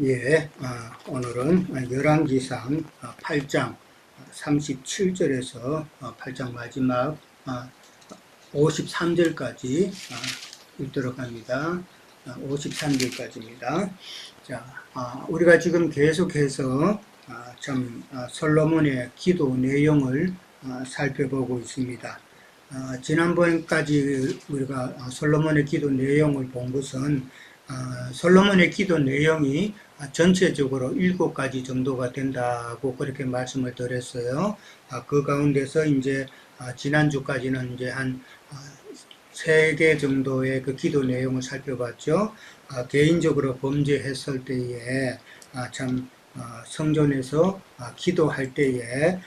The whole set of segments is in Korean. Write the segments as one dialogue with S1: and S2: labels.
S1: 예, 오늘은 열왕기상 8장 37절에서 8장 마지막 53절까지 읽도록 합니다. 53절까지입니다. 자, 우리가 지금 계속해서 솔로몬의 기도 내용을 살펴보고 있습니다. 지난번까지 우리가 솔로몬의 기도 내용을 본 것은 솔로몬의 기도 내용이 전체적으로 7가지 정도가 된다고 그렇게 말씀을 드렸어요. 그 가운데서 이제 지난주까지는 이제 한 3개 정도의 그 기도 내용을 살펴봤죠. 개인적으로 범죄했을 때에 성전에서 기도할 때에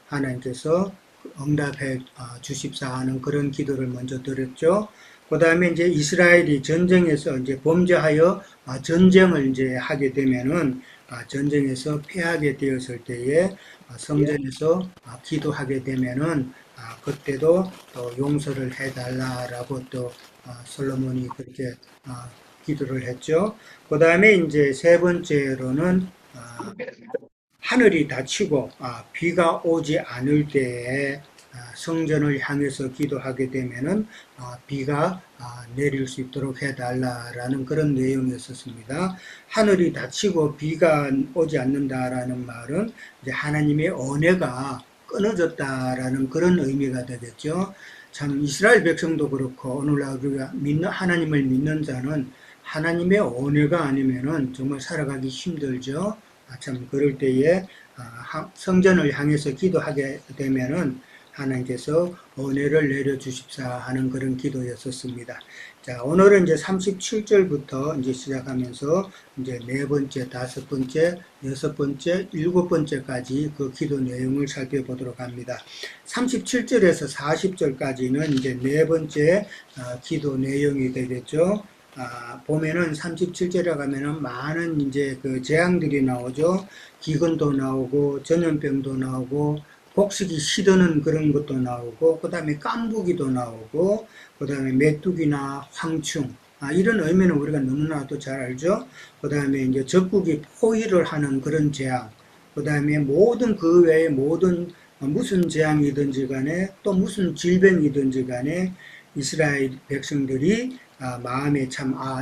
S1: 하나님께서 응답해 주십사 하는 그런 기도를 먼저 드렸죠. 그 다음에 이제 이스라엘이 전쟁에서 이제 범죄하여 전쟁을 이제 하게 되면은 전쟁에서 패하게 되었을 때에 성전에서 기도하게 되면은 그때도 또 용서를 해달라라고 또 솔로몬이 그렇게 기도를 했죠. 그 다음에 이제 3번째로는 하늘이 닫히고 비가 오지 않을 때에 성전을 향해서 기도하게 되면은 비가 내릴 수 있도록 해달라라는 그런 내용이었습니다. 하늘이 닫히고 비가 오지 않는다라는 말은 이제 하나님의 은혜가 끊어졌다라는 그런 의미가 되겠죠. 참 이스라엘 백성도 그렇고 오늘날 우리가 하나님을 믿는 자는 하나님의 은혜가 아니면은 정말 살아가기 힘들죠. 참 그럴 때에 성전을 향해서 기도하게 되면은 하나님께서 은혜를 내려주십사 하는 그런 기도였었습니다. 자, 오늘은 이제 37절부터 이제 시작하면서 이제 4번째, 5번째, 6번째, 7번째까지 그 기도 내용을 살펴보도록 합니다. 37절에서 40절까지는 이제 4번째 기도 내용이 되겠죠. 보면은 37절에 가면은 많은 이제 그 재앙들이 나오죠. 기근도 나오고 전염병도 나오고 곡식이 시드는 그런 것도 나오고, 그 다음에 깐부기도 나오고, 그 다음에 메뚜기나 황충, 이런 의미는 우리가 너무나도 잘 알죠. 그 다음에 이제 적국이 포위를 하는 그런 재앙, 그 다음에 모든 그 외에 모든 무슨 재앙이든지 간에 또 무슨 질병이든지 간에 이스라엘 백성들이 마음에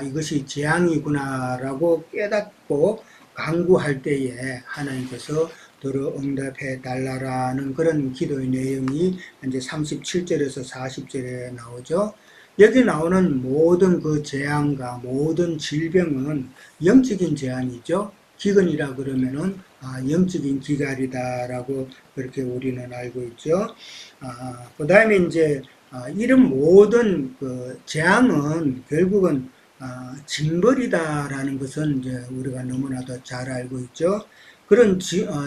S1: 이것이 재앙이구나라고 깨닫고 간구할 때에 하나님께서 들어 응답해 달라라는 그런 기도의 내용이 이제 37절에서 40절에 나오죠. 여기 나오는 모든 그 재앙과 모든 질병은 영적인 재앙이죠. 기근이라 그러면은 영적인 기갈이다라고 그렇게 우리는 알고 있죠. 그 다음에 이제 이런 모든 그 재앙은 결국은 징벌이다라는 것은 이제 우리가 너무나도 잘 알고 있죠. 그런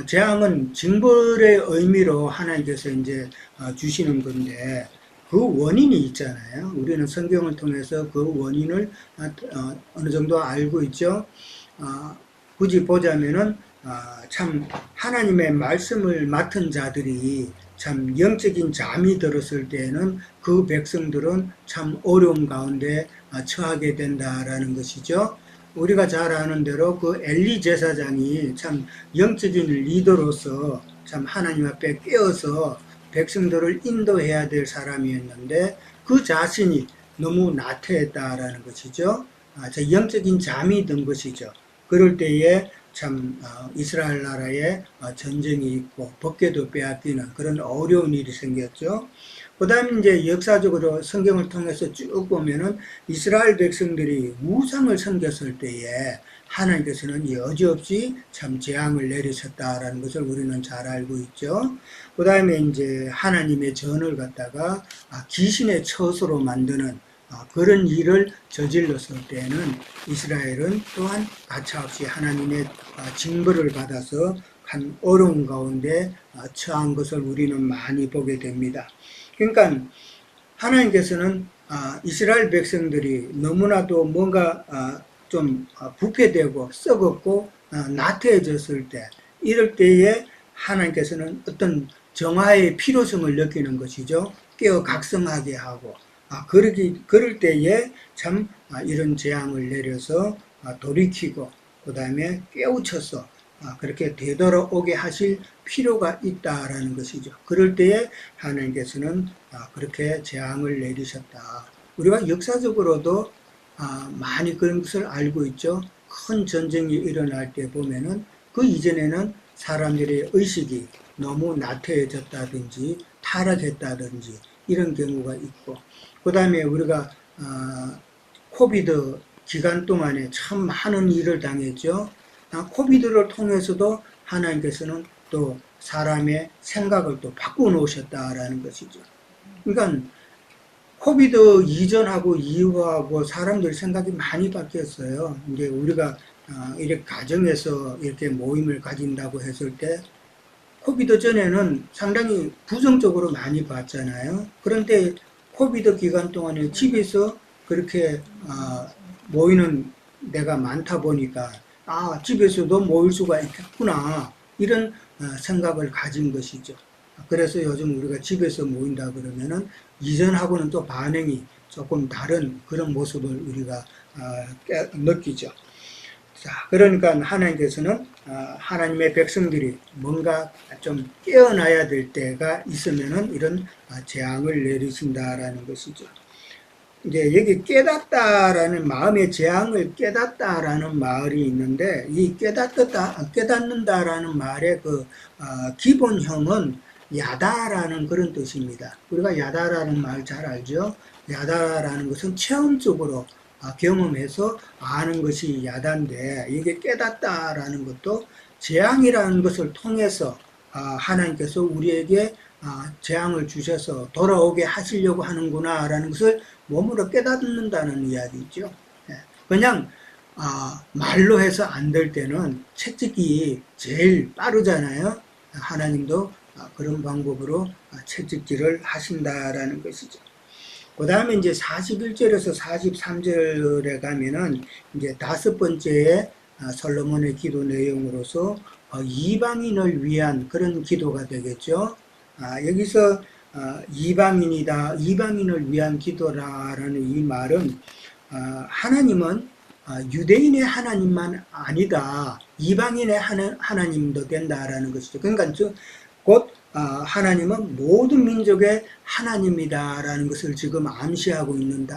S1: 재앙은 징벌의 의미로 하나님께서 이제 주시는 건데 그 원인이 있잖아요. 우리는 성경을 통해서 그 원인을 어느 정도 알고 있죠. 굳이 보자면은 참 하나님의 말씀을 맡은 자들이 참 영적인 잠이 들었을 때에는 그 백성들은 참 어려움 가운데 처하게 된다라는 것이죠. 우리가 잘 아는 대로 그 엘리 제사장이 참 영적인 리더로서 참 하나님 앞에 깨어서 백성들을 인도해야 될 사람이었는데 그 자신이 너무 나태했다라는 것이죠. 영적인 잠이 든 것이죠. 그럴 때에 참 이스라엘 나라에 전쟁이 있고 법궤도 빼앗기는 그런 어려운 일이 생겼죠. 그 다음에 이제 역사적으로 성경을 통해서 쭉 보면은 이스라엘 백성들이 우상을 섬겼을 때에 하나님께서는 여지없이 참 재앙을 내리셨다라는 것을 우리는 잘 알고 있죠. 그 다음에 이제 하나님의 전을 갖다가 귀신의 처소로 만드는 그런 일을 저질렀을 때에는 이스라엘은 또한 가차없이 하나님의 징벌을 받아서 한 어려운 가운데 처한 것을 우리는 많이 보게 됩니다. 그러니까 하나님께서는 이스라엘 백성들이 너무나도 뭔가 좀 부패되고 썩었고 나태해졌을 때 이럴 때에 하나님께서는 어떤 정화의 필요성을 느끼는 것이죠. 깨어 각성하게 하고 그럴 때에 참 이런 재앙을 내려서 돌이키고 그 다음에 깨우쳐서 그렇게 되돌아오게 하실 필요가 있다라는 것이죠. 그럴 때에 하나님께서는 그렇게 재앙을 내리셨다. 우리가 역사적으로도 많이 그런 것을 알고 있죠. 큰 전쟁이 일어날 때 보면은 그 이전에는 사람들의 의식이 너무 나태해졌다든지 타락했다든지 이런 경우가 있고, 그 다음에 우리가 코비드 기간 동안에 참 많은 일을 당했죠. 코비드를 통해서도 하나님께서는 또 사람의 생각을 또 바꾸어 놓으셨다라는 것이죠. 그러니까 코비드 이전하고 이후하고 사람들 생각이 많이 바뀌었어요. 이제 우리가 이렇게 가정에서 이렇게 모임을 가진다고 했을 때 코비드 전에는 상당히 부정적으로 많이 봤잖아요. 그런데 코비드 기간 동안에 집에서 그렇게 모이는 데가 많다 보니까 집에서도 모일 수가 있겠구나 이런 생각을 가진 것이죠. 그래서 요즘 우리가 집에서 모인다 그러면은 이전하고는 또 반응이 조금 다른 그런 모습을 우리가 느끼죠. 자, 그러니까 하나님께서는 하나님의 백성들이 뭔가 좀 깨어나야 될 때가 있으면은 이런 재앙을 내리신다라는 것이죠. 이제 여기 깨닫다라는 마음의 재앙을 깨닫다라는 말이 있는데 이 깨닫는다라는 말의 그 기본형은 야다라는 그런 뜻입니다. 우리가 야다라는 말 잘 알죠? 야다라는 것은 체험적으로 경험해서 아는 것이 야단데 이게 깨닫다라는 것도 재앙이라는 것을 통해서 하나님께서 우리에게 재앙을 주셔서 돌아오게 하시려고 하는구나 라는 것을 몸으로 깨닫는다는 이야기죠. 그냥 말로 해서 안 될 때는 채찍이 제일 빠르잖아요. 하나님도 그런 방법으로 채찍질을 하신다라는 것이죠. 그 다음에 이제 41절에서 43절에 가면은 이제 다섯 번째의 솔로몬의 기도 내용으로서 이방인을 위한 그런 기도가 되겠죠. 여기서 이방인을 위한 기도라는 이 말은 하나님은 유대인의 하나님만 아니다. 이방인의 하나님도 된다라는 것이죠. 그러니까 곧 하나님은 모든 민족의 하나님이다라는 것을 지금 암시하고 있는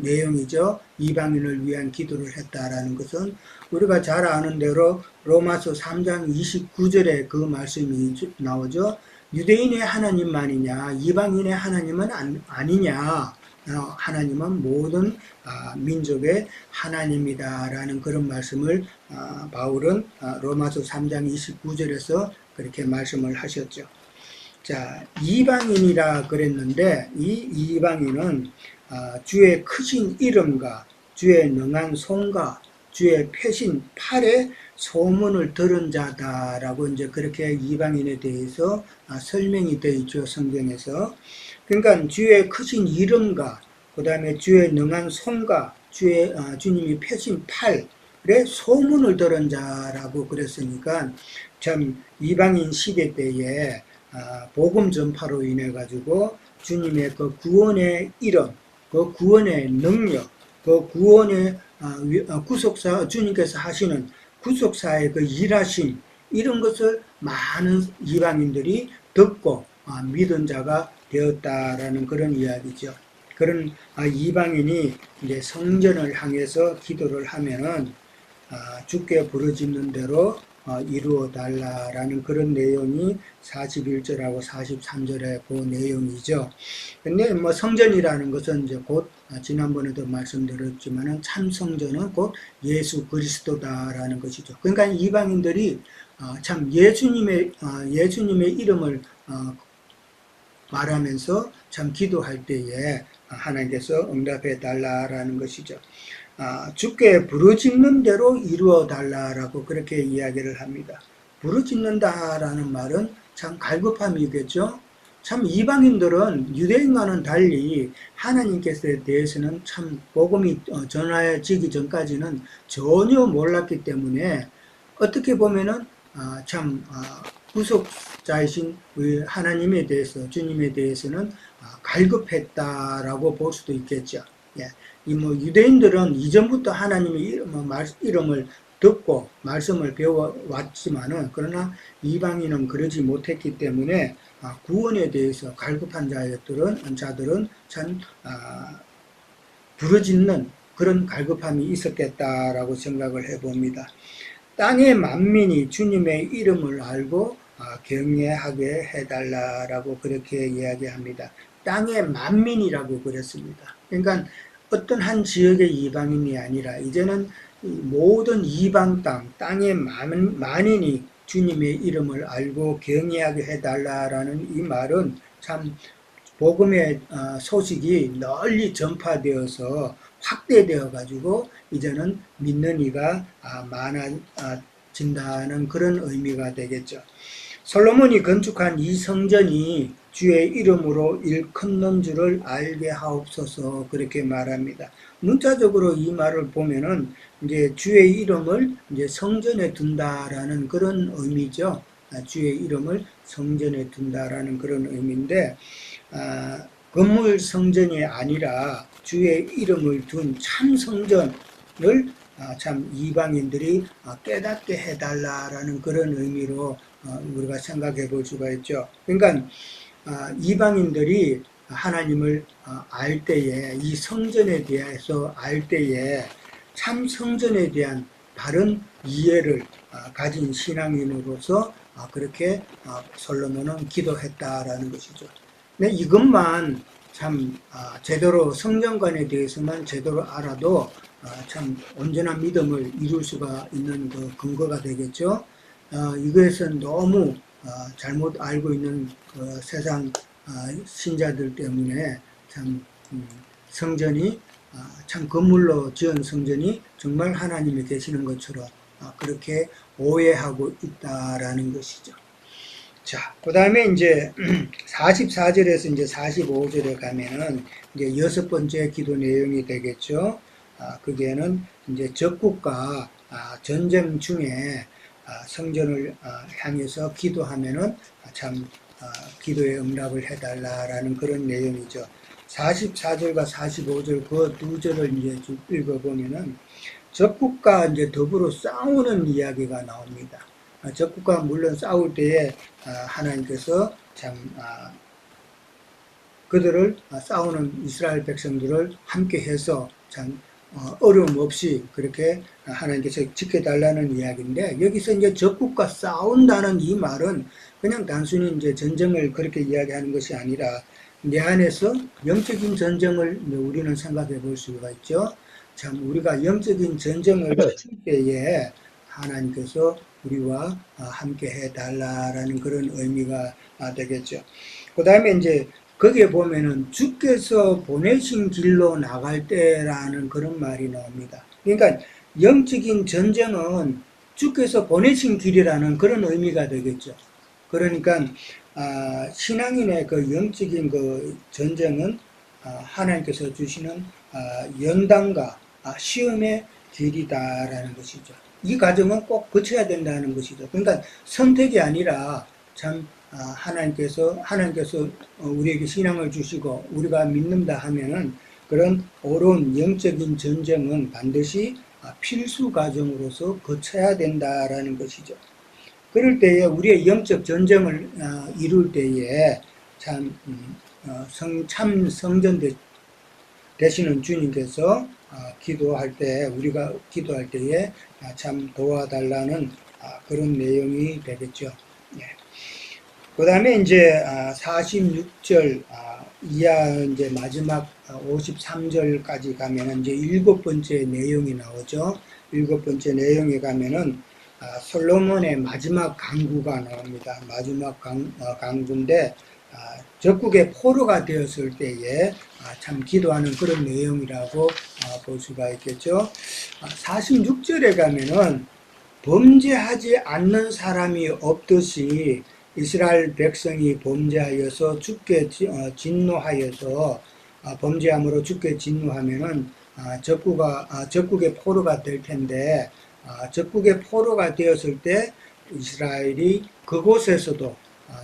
S1: 내용이죠. 이방인을 위한 기도를 했다라는 것은 우리가 잘 아는 대로 로마서 3장 29절에 그 말씀이 나오죠. 유대인의 하나님만이냐 이방인의 하나님은 아니냐. 하나님은 모든 민족의 하나님이다라는 그런 말씀을 바울은 로마서 3장 29절에서 그렇게 말씀을 하셨죠. 자, 이방인이라 그랬는데 이 이방인은 주의 크신 이름과 주의 능한 손과 주의 펴신 팔의 소문을 들은 자다라고 이제 그렇게 이방인에 대해서 설명이 되어 있죠, 성경에서. 그러니까 주의 크신 이름과 그 다음에 주의 능한 손과 주님이 펴신 팔의 소문을 들은 자라고 그랬으니까 참 이방인 시대 때에 복음 전파로 인해 가지고 주님의 그 구원의 이름, 그 구원의 능력, 그 구원의 구속사 주님께서 하시는 구속사의 그 일하심 이런 것을 많은 이방인들이 듣고 믿은 자가 되었다라는 그런 이야기죠. 그런 이방인이 이제 성전을 향해서 기도를 하면은 주께 부르짖는 대로 이루어 달라라는 그런 내용이 41절하고 43절의 그 내용이죠. 근데 뭐 성전이라는 것은 이제 곧 지난번에도 말씀드렸지만은 참 성전은 곧 예수 그리스도다라는 것이죠. 그러니까 이방인들이 참 예수님의 이름을 말하면서 참 기도할 때에 하나님께서 응답해 달라라는 것이죠. 주께 부르짖는 대로 이루어 달라라고 그렇게 이야기를 합니다. 부르짖는다라는 말은 참 갈급함이겠죠. 참 이방인들은 유대인과는 달리 하나님께서에 대해서는 참 복음이 전해지기 전까지는 전혀 몰랐기 때문에 어떻게 보면은 참 구속자이신 우리 하나님에 대해서 주님에 대해서는 갈급했다라고 볼 수도 있겠죠. 이 유대인들은 이전부터 하나님의 이름을 듣고 말씀을 배워왔지만은 그러나 이방인은 그러지 못했기 때문에 구원에 대해서 갈급한 자들은 참 부르짖는 그런 갈급함이 있었겠다라고 생각을 해봅니다. 땅의 만민이 주님의 이름을 알고 경외하게 해달라라고 그렇게 이야기합니다. 땅의 만민이라고 그랬습니다. 그러니까 어떤 한 지역의 이방인이 아니라 이제는 모든 이방 땅의 만인이 주님의 이름을 알고 경외하게 해달라라는 이 말은 참 복음의 소식이 널리 전파되어서 확대되어 가지고 이제는 믿는 이가 많아진다는 그런 의미가 되겠죠. 솔로몬이 건축한 이 성전이 주의 이름으로 일컫는 줄을 알게 하옵소서 그렇게 말합니다. 문자적으로 이 말을 보면은 이제 주의 이름을 이제 성전에 둔다라는 그런 의미죠. 주의 이름을 성전에 둔다라는 그런 의미인데 건물 성전이 아니라 주의 이름을 둔 참 성전을 참 이방인들이 깨닫게 해달라라는 그런 의미로 우리가 생각해 볼 수가 있죠. 그러니까 이방인들이 하나님을 알 때에 이 성전에 대해서 알 때에 참 성전에 대한 바른 이해를 가진 신앙인으로서 그렇게 솔로몬은 기도했다라는 것이죠. 근데 이것만 참 제대로 성전관에 대해서만 제대로 알아도 참 온전한 믿음을 이룰 수가 있는 그 근거가 되겠죠. 이것은 너무 잘못 알고 있는 그 세상 신자들 때문에 참 성전이 참 건물로 지은 성전이 정말 하나님이 계시는 것처럼 그렇게 오해하고 있다라는 것이죠. 자, 그 다음에 이제 44절에서 이제 45절에 가면은 이제 여섯 번째 기도 내용이 되겠죠. 그게는 이제 적국과 전쟁 중에 성전을 향해서 기도하면은 참 기도에 응답을 해달라라는 그런 내용이죠. 44절과 45절 그 두 절을 이제 쭉 읽어보면은 적국과 이제 더불어 싸우는 이야기가 나옵니다. 적국과 물론 싸울 때에 하나님께서 참 그들을 싸우는 이스라엘 백성들을 함께 해서 참 어려움 없이 그렇게 하나님께서 지켜달라는 이야기인데 여기서 이제 적국과 싸운다는 이 말은 그냥 단순히 이제 전쟁을 그렇게 이야기하는 것이 아니라 내 안에서 영적인 전쟁을 우리는 생각해 볼 수가 있죠. 참 우리가 영적인 전쟁을 할 때에 하나님께서 우리와 함께 해달라라는 그런 의미가 되겠죠. 그 다음에 이제 거기에 보면은 주께서 보내신 길로 나갈 때라는 그런 말이 나옵니다. 그러니까 영적인 전쟁은 주께서 보내신 길이라는 그런 의미가 되겠죠. 그러니까 신앙인의 그 영적인 그 전쟁은 하나님께서 주시는 연단과 시험의 길이다라는 것이죠. 이 과정은 꼭 거쳐야 된다는 것이죠. 그러니까 선택이 아니라 참 하나님께서 우리에게 신앙을 주시고 우리가 믿는다 하면은 그런 옳은 영적인 전쟁은 반드시 필수 과정으로서 거쳐야 된다라는 것이죠. 그럴 때에 우리의 영적 전쟁을 이룰 때에 참 성전 되시는 주님께서 기도할 때 우리가 기도할 때에 참 도와달라는 그런 내용이 되겠죠. 예. 그 다음에 이제 46절 이하 이제 마지막 53절까지 가면은 이제 일곱 번째 내용이 나오죠. 일곱 번째 내용에 가면은 솔로몬의 마지막 강구가 나옵니다. 마지막 강구인데 적국의 포로가 되었을 때에 참 기도하는 그런 내용이라고 볼 수가 있겠죠. 46절에 가면은 범죄하지 않는 사람이 없듯이 이스라엘 백성이 범죄하여서 주께 진노하여서 범죄함으로 주께 진노하면은 적국의 포로가 될 텐데 적국의 포로가 되었을 때 이스라엘이 그곳에서도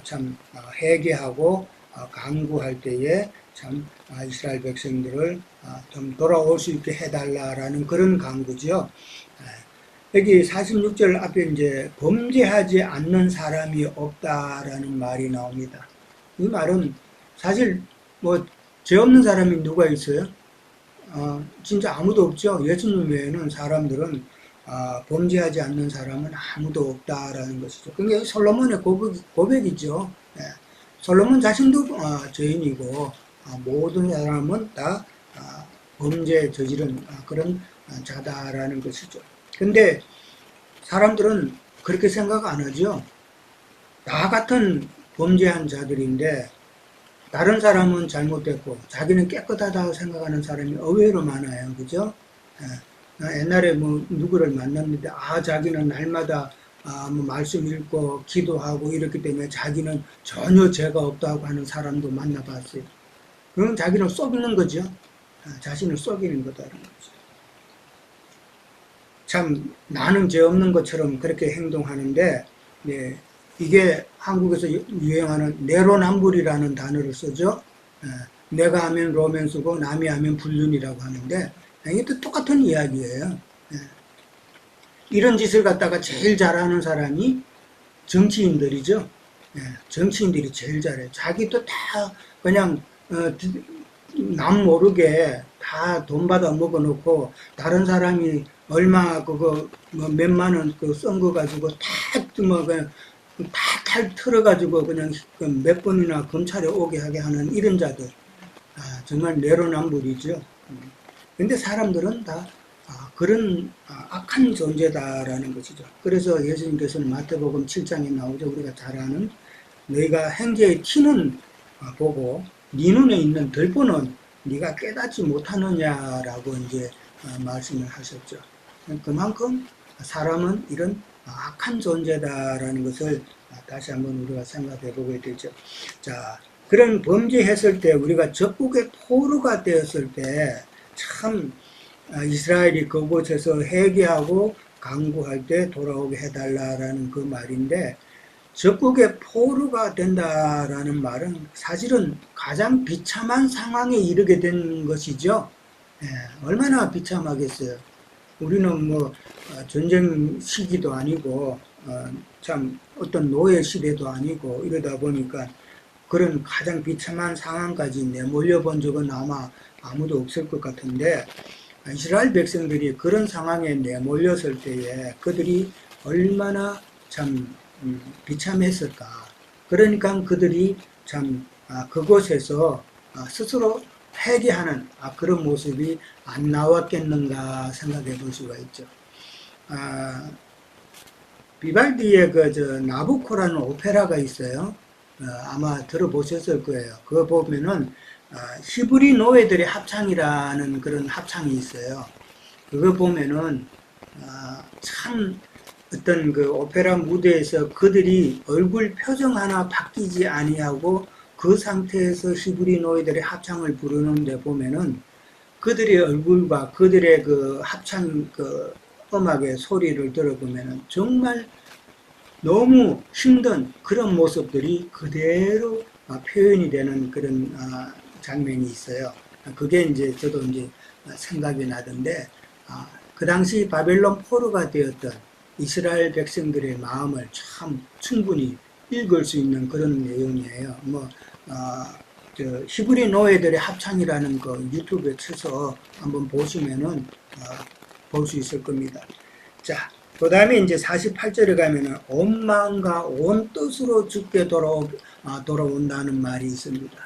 S1: 참 회개하고 강구할 때에 참 이스라엘 백성들을 좀 돌아올 수 있게 해달라라는 그런 강구죠. 여기 46절 앞에 이제 범죄하지 않는 사람이 없다라는 말이 나옵니다. 이 말은 사실 뭐 죄 없는 사람이 누가 있어요? 진짜 아무도 없죠. 예수님 외에는 사람들은 범죄하지 않는 사람은 아무도 없다라는 것이죠. 그게 솔로몬의 고백이죠. 예. 솔로몬 자신도 죄인이고 모든 사람은 다 범죄에 저지른 그런 자다라는 것이죠. 근데 사람들은 그렇게 생각 안 하죠. 나 같은 범죄한 자들인데 다른 사람은 잘못됐고 자기는 깨끗하다고 생각하는 사람이 의외로 많아요. 그죠? 옛날에 뭐 누구를 만났는데 자기는 날마다 뭐 말씀 읽고 기도하고 이렇기 때문에 자기는 전혀 죄가 없다고 하는 사람도 만나봤어요. 그건 자기를 속이는 거죠. 자신을 속이는 거다라는 거죠. 참 나는 죄 없는 것처럼 그렇게 행동하는데 이게 한국에서 유행하는 내로남불이라는 단어를 쓰죠. 내가 하면 로맨스고 남이 하면 불륜이라고 하는데 이것도 똑같은 이야기예요. 이런 짓을 갖다가 제일 잘하는 사람이 정치인들이죠. 정치인들이 제일 잘해요. 자기도 다 그냥 남 모르게 다 돈 받아 먹어놓고 다른 사람이 얼마 그거 뭐 몇만 원 그 썬 거 가지고 다뭐 그냥 다 털어가지고 그냥 몇 번이나 검찰에 오게 하게 하는 이런 자들 정말 내로남불이죠. 근데 사람들은 다 그런 악한 존재다라는 것이죠. 그래서 예수님께서는 마태복음 7장에 나오죠. 우리가 잘 아는 너희가 행제의 티는 보고 네 눈에 있는 들보는 네가 깨닫지 못하느냐라고 이제 말씀을 하셨죠. 그만큼 사람은 이런 악한 존재다라는 것을 다시 한번 우리가 생각해 보게 되죠. 자, 그런 범죄했을 때 우리가 적국의 포로가 되었을 때 참 이스라엘이 그곳에서 회개하고 강구할 때 돌아오게 해달라라는 그 말인데 적국의 포로가 된다라는 말은 사실은 가장 비참한 상황에 이르게 된 것이죠. 얼마나 비참하겠어요. 우리는 뭐 전쟁 시기도 아니고 참 어떤 노예 시대도 아니고 이러다 보니까 그런 가장 비참한 상황까지 내몰려 본 적은 아마 아무도 없을 것 같은데 이스라엘 백성들이 그런 상황에 내몰렸을 때에 그들이 얼마나 참 비참했을까. 그러니까 그들이 참 그곳에서 스스로 회개하는 그런 모습이 안 나왔겠는가 생각해 볼 수가 있죠. 비발디의 나부코라는 오페라가 있어요. 아마 들어보셨을 거예요. 그거 보면은 히브리 노예들의 합창이라는 그런 합창이 있어요. 그거 보면은 참 어떤 그 오페라 무대에서 그들이 얼굴 표정 하나 바뀌지 아니하고 그 상태에서 히브리 노예들의 합창을 부르는데 보면은 그들의 얼굴과 그들의 그 합창 그 음악의 소리를 들어보면은 정말 너무 힘든 그런 모습들이 그대로 표현이 되는 그런 장면이 있어요. 그게 이제 저도 이제 생각이 나던데 그 당시 바벨론 포로가 되었던 이스라엘 백성들의 마음을 참 충분히 읽을 수 있는 그런 내용이에요. 히브리 노예들의 합창이라는 거 유튜브에 쳐서 한번 보시면은 볼 수 있을 겁니다. 자, 그 다음에 이제 48절에 가면은 온 마음과 온 뜻으로 주께 돌아온다는 말이 있습니다.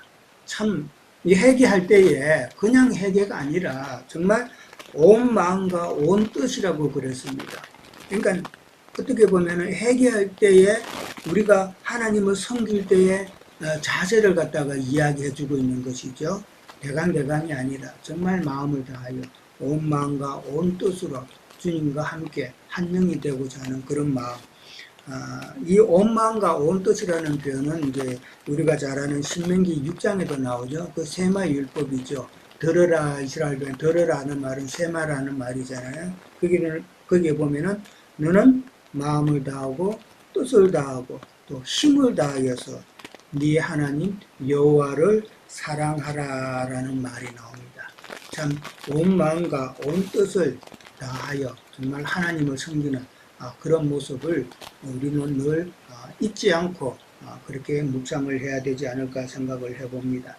S1: 참, 이 회개할 때에 그냥 회개가 아니라 정말 온 마음과 온 뜻이라고 그랬습니다. 그러니까 어떻게 보면은 회개할 때에 우리가 하나님을 섬길 때에 자세를 갖다가 이야기해 주고 있는 것이죠. 대강대강이 아니라 정말 마음을 다하여 온 마음과 온 뜻으로 주님과 함께 한 명이 되고자 하는 그런 마음. 이 온 마음과 온 뜻이라는 표현은 이제 우리가 잘 아는 신명기 6장에도 나오죠. 그 세마 율법이죠. 들으라 이스라엘 백성, 들으라는 말은 세마라는 말이잖아요. 거기에 보면은 너는 마음을 다하고 뜻을 다하고 또 힘을 다하여서 네 하나님 여호와를 사랑하라라는 말이 나옵니다. 참 온 마음과 온 뜻을 다하여 정말 하나님을 섬기는 그런 모습을 우리는 늘 잊지 않고 그렇게 묵상을 해야 되지 않을까 생각을 해봅니다.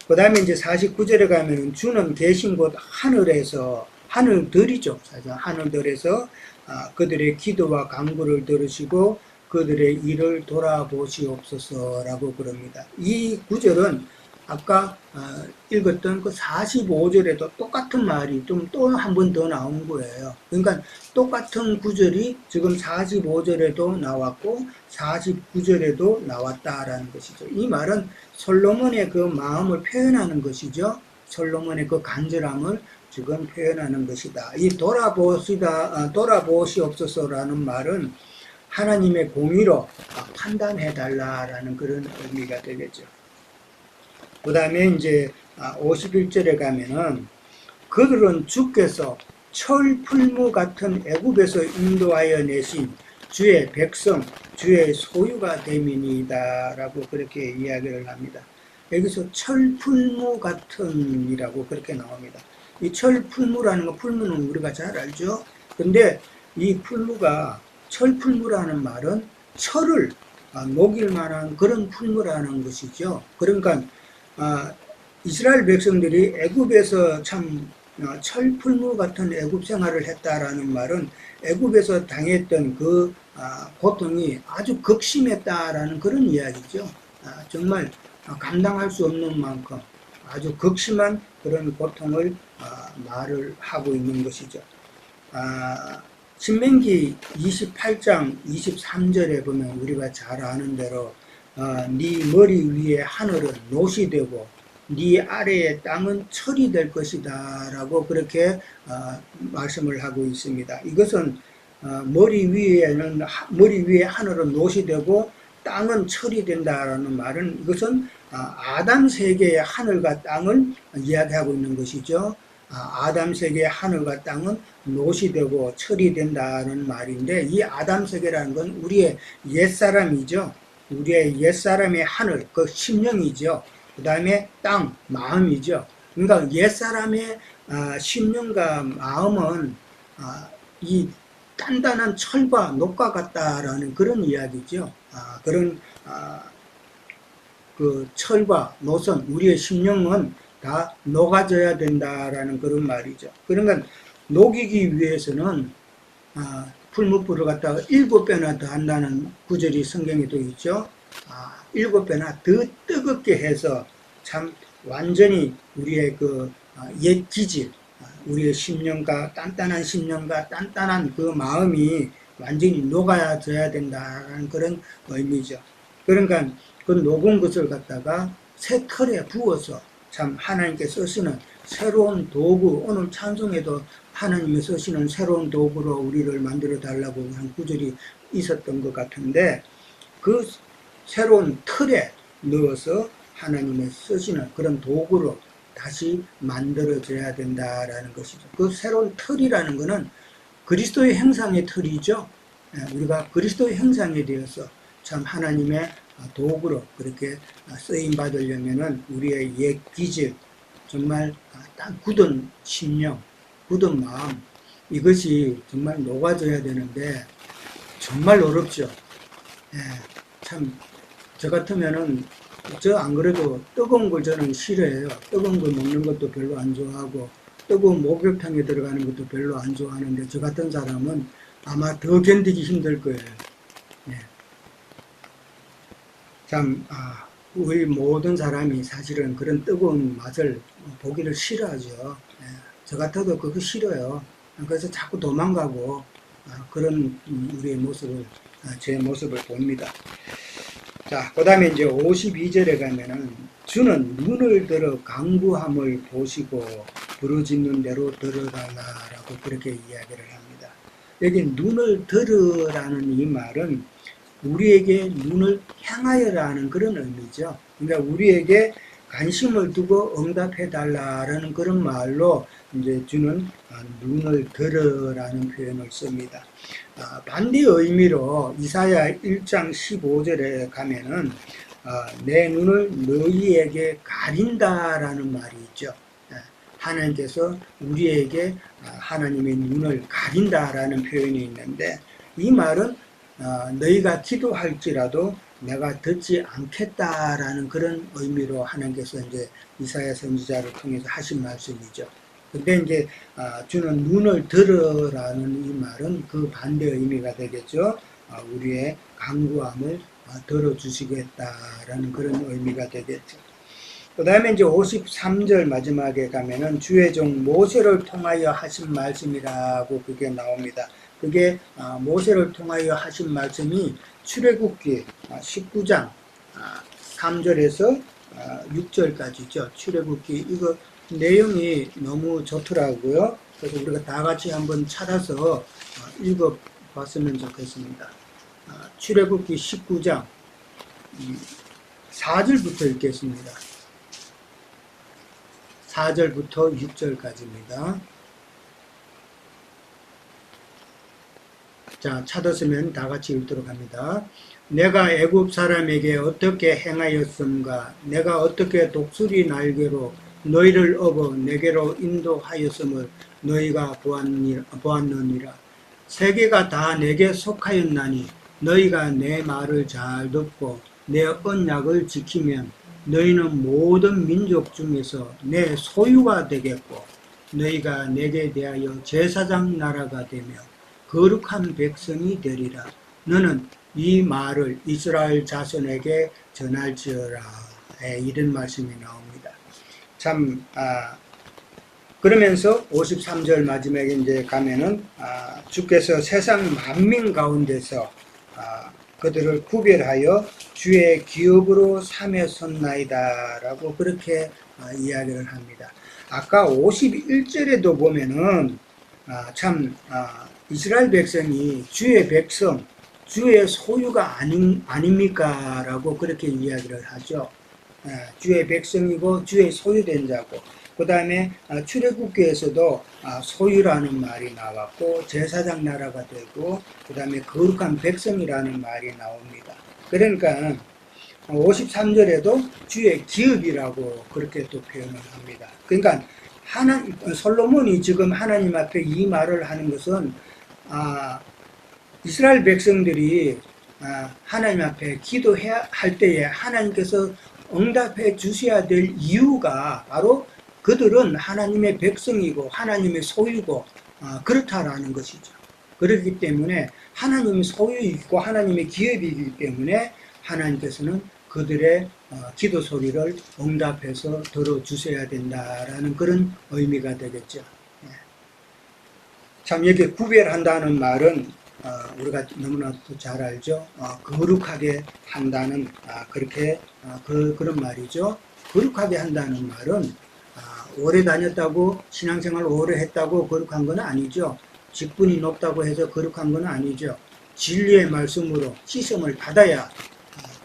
S1: 그 다음에 이제 49절에 가면은 주는 계신 곳 하늘에서, 하늘들이죠. 사실 하늘들에서 그들의 기도와 간구를 들으시고 그들의 일을 돌아보시옵소서라고 그럽니다. 이 구절은 아까 읽었던 그 45절에도 똑같은 말이 좀 또 한 번 더 나온 거예요. 그러니까 똑같은 구절이 지금 45절에도 나왔고 49절에도 나왔다라는 것이죠. 이 말은 솔로몬의 그 마음을 표현하는 것이죠. 솔로몬의 그 간절함을 지금 표현하는 것이다. 이 돌아보시옵소서라는 말은 하나님의 공의로 판단해 달라라는 그런 의미가 되겠죠. 그 다음에 이제 51절에 가면은 그들은 주께서 철풀무 같은 애굽에서 인도하여 내신 주의 백성, 주의 소유가 됨이니이다 라고 그렇게 이야기를 합니다. 여기서 철풀무 같은이라고 그렇게 나옵니다. 이 철풀무라는 거, 풀무는 우리가 잘 알죠. 근데 이 풀무가, 철풀무라는 말은 철을 녹일 만한 그런 풀무라는 것이죠. 그러니까 이스라엘 백성들이 애굽에서 참 철풀무 같은 애굽 생활을 했다라는 말은 애굽에서 당했던 그 고통이 아주 극심했다라는 그런 이야기죠. 정말 감당할 수 없는 만큼 아주 극심한 그런 고통을 말을 하고 있는 것이죠. 신명기 28장 23절에 보면 우리가 잘 아는 대로 네 머리 위에 하늘은 노시 되고 네 아래의 땅은 철이 될 것이다 라고 그렇게 말씀을 하고 있습니다. 이것은 머리 위에 하늘은 노시 되고 땅은 철이 된다라는 말은 이것은 아담 세계의 하늘과 땅을 이야기하고 있는 것이죠. 아담 세계의 하늘과 땅은 노시 되고 철이 된다는 말인데, 이 아담 세계라는 건 우리의 옛사람이죠. 우리의 옛사람의 하늘, 그 심령이죠. 그 다음에 땅, 마음이죠. 그러니까 옛사람의 심령과 마음은 이 단단한 철과 녹과 같다라는 그런 이야기죠. 그런 그 철과 노선, 우리의 심령은 다 녹아져야 된다라는 그런 말이죠. 그러니까 녹이기 위해서는 풀무불을 갖다가 7배나 더 한다는 구절이 성경에 또 있죠. 7배나 더 뜨겁게 해서 참 완전히 우리의 그 옛 기질, 우리의 심령과 단단한 심령과 단단한 그 마음이 완전히 녹아져야 된다는 그런 의미죠. 그러니까 그 녹은 것을 갖다가 새 털에 부어서 참 하나님께 쓰시는 새로운 도구, 오늘 찬송에도 하나님이 쓰시는 새로운 도구로 우리를 만들어 달라고 한 구절이 있었던 것 같은데, 그 새로운 틀에 넣어서 하나님의 쓰시는 그런 도구로 다시 만들어져야 된다라는 것이죠. 그 새로운 틀이라는 것은 그리스도의 형상의 틀이죠. 우리가 그리스도의 형상에 대해서 참 하나님의 도구로 그렇게 쓰임 받으려면은 우리의 옛 기질, 정말 딱 굳은 심령, 굳은 마음, 이것이 정말 녹아져야 되는데 정말 어렵죠. 참 저 같으면은 안 그래도 뜨거운 걸 저는 싫어해요. 뜨거운 걸 먹는 것도 별로 안 좋아하고 뜨거운 목욕탕에 들어가는 것도 별로 안 좋아하는데, 저 같은 사람은 아마 더 견디기 힘들 거예요. 참 우리 모든 사람이 사실은 그런 뜨거운 맛을 보기를 싫어하죠. 저 같아도 그거 싫어요. 그래서 자꾸 도망가고 그런 우리의 모습을, 제 모습을 봅니다. 자, 그 다음에 이제 52절에 가면은 주는 눈을 들어 강구함을 보시고 부르짖는 대로 들어달라라고 그렇게 이야기를 합니다. 여기 눈을 들으라는 이 말은 우리에게 눈을 향하여라는 그런 의미죠. 그러니까 우리에게 관심을 두고 응답해 달라라는 그런 말로 이제 주는 눈을 들으라는 표현을 씁니다. 반대 의미로 이사야 1장 15절에 가면은 내 눈을 너희에게 가린다라는 말이 있죠. 하나님께서 우리에게 하나님의 눈을 가린다라는 표현이 있는데 이 말은 너희가 기도할지라도 내가 듣지 않겠다라는 그런 의미로 하나님께서 이제 이사야 선지자를 통해서 하신 말씀이죠. 근데 이제 주는 눈을 들으라는 이 말은 그 반대 의미가 되겠죠. 우리의 간구함을 들어주시겠다라는 그런 의미가 되겠죠. 그 다음에 이제 53절 마지막에 가면은 주의 종 모세를 통하여 하신 말씀이라고 그게 나옵니다. 그게 모세를 통하여 하신 말씀이 출애굽기 19장 3절에서 6절까지죠. 출애굽기 이거 내용이 너무 좋더라고요. 그래서 우리가 다 같이 한번 찾아서 읽어봤으면 좋겠습니다. 출애굽기 19장 4절부터 읽겠습니다. 4절부터 6절까지입니다. 자, 찾았으면 다 같이 읽도록 합니다. 내가 애굽 사람에게 어떻게 행하였음과 내가 어떻게 독수리 날개로 너희를 업어 내게로 인도하였음을 너희가 보았느니라. 세계가 다 내게 속하였나니 너희가 내 말을 잘 듣고 내 언약을 지키면 너희는 모든 민족 중에서 내 소유가 되겠고 너희가 내게 대하여 제사장 나라가 되며 거룩한 백성이 되리라. 너는 이 말을 이스라엘 자손에게 전할지어라. 이런 말씀이 나옵니다. 참 그러면서 53절 마지막에 이제 가면은 주께서 세상 만민 가운데서 그들을 구별하여 주의 기업으로 삼으셨나이다라고 그렇게 이야기를 합니다. 아까 51절에도 보면은 참 이스라엘 백성이 주의 백성, 주의 소유가 아닙니까? 라고 그렇게 이야기를 하죠. 주의 백성이고 주의 소유된 자고 그 다음에 출애굽기에서도 소유라는 말이 나왔고 제사장 나라가 되고 그 다음에 거룩한 백성이라는 말이 나옵니다. 그러니까 53절에도 주의 기업이라고 그렇게 또 표현을 합니다. 그러니까 솔로몬이 지금 하나님 앞에 이 말을 하는 것은 이스라엘 백성들이 하나님 앞에 기도해야 할 때에 하나님께서 응답해 주셔야 될 이유가 바로 그들은 하나님의 백성이고 하나님의 소유고 그렇다라는 것이죠. 그렇기 때문에 하나님의 소유이고 하나님의 기업이기 때문에 하나님께서는 그들의 기도 소리를 응답해서 들어주셔야 된다라는 그런 의미가 되겠죠. 참 여기 구별한다는 말은 우리가 너무나도 잘 알죠. 거룩하게 한다는 그렇게 그런 말이죠. 거룩하게 한다는 말은 오래 다녔다고 신앙생활 오래 했다고 거룩한 건 아니죠. 직분이 높다고 해서 거룩한 건 아니죠. 진리의 말씀으로 시험을 받아야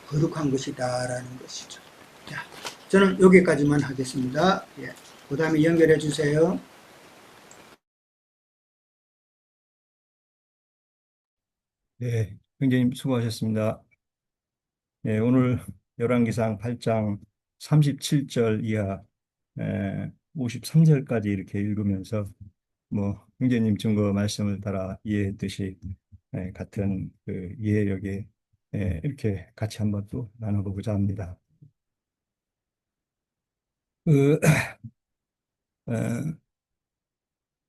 S1: 거룩한 것이다라는 것이죠. 자, 저는 여기까지만 하겠습니다. 예. 그 다음에 연결해 주세요.
S2: 네, 형제님 수고하셨습니다. 네, 오늘 열왕기상 8장 37절 이하 53절까지 이렇게 읽으면서 뭐 형제님 증거 말씀을 따라 이해했듯이 같은 그 이해력에 이렇게 같이 한번 또 나눠보고자 합니다. 그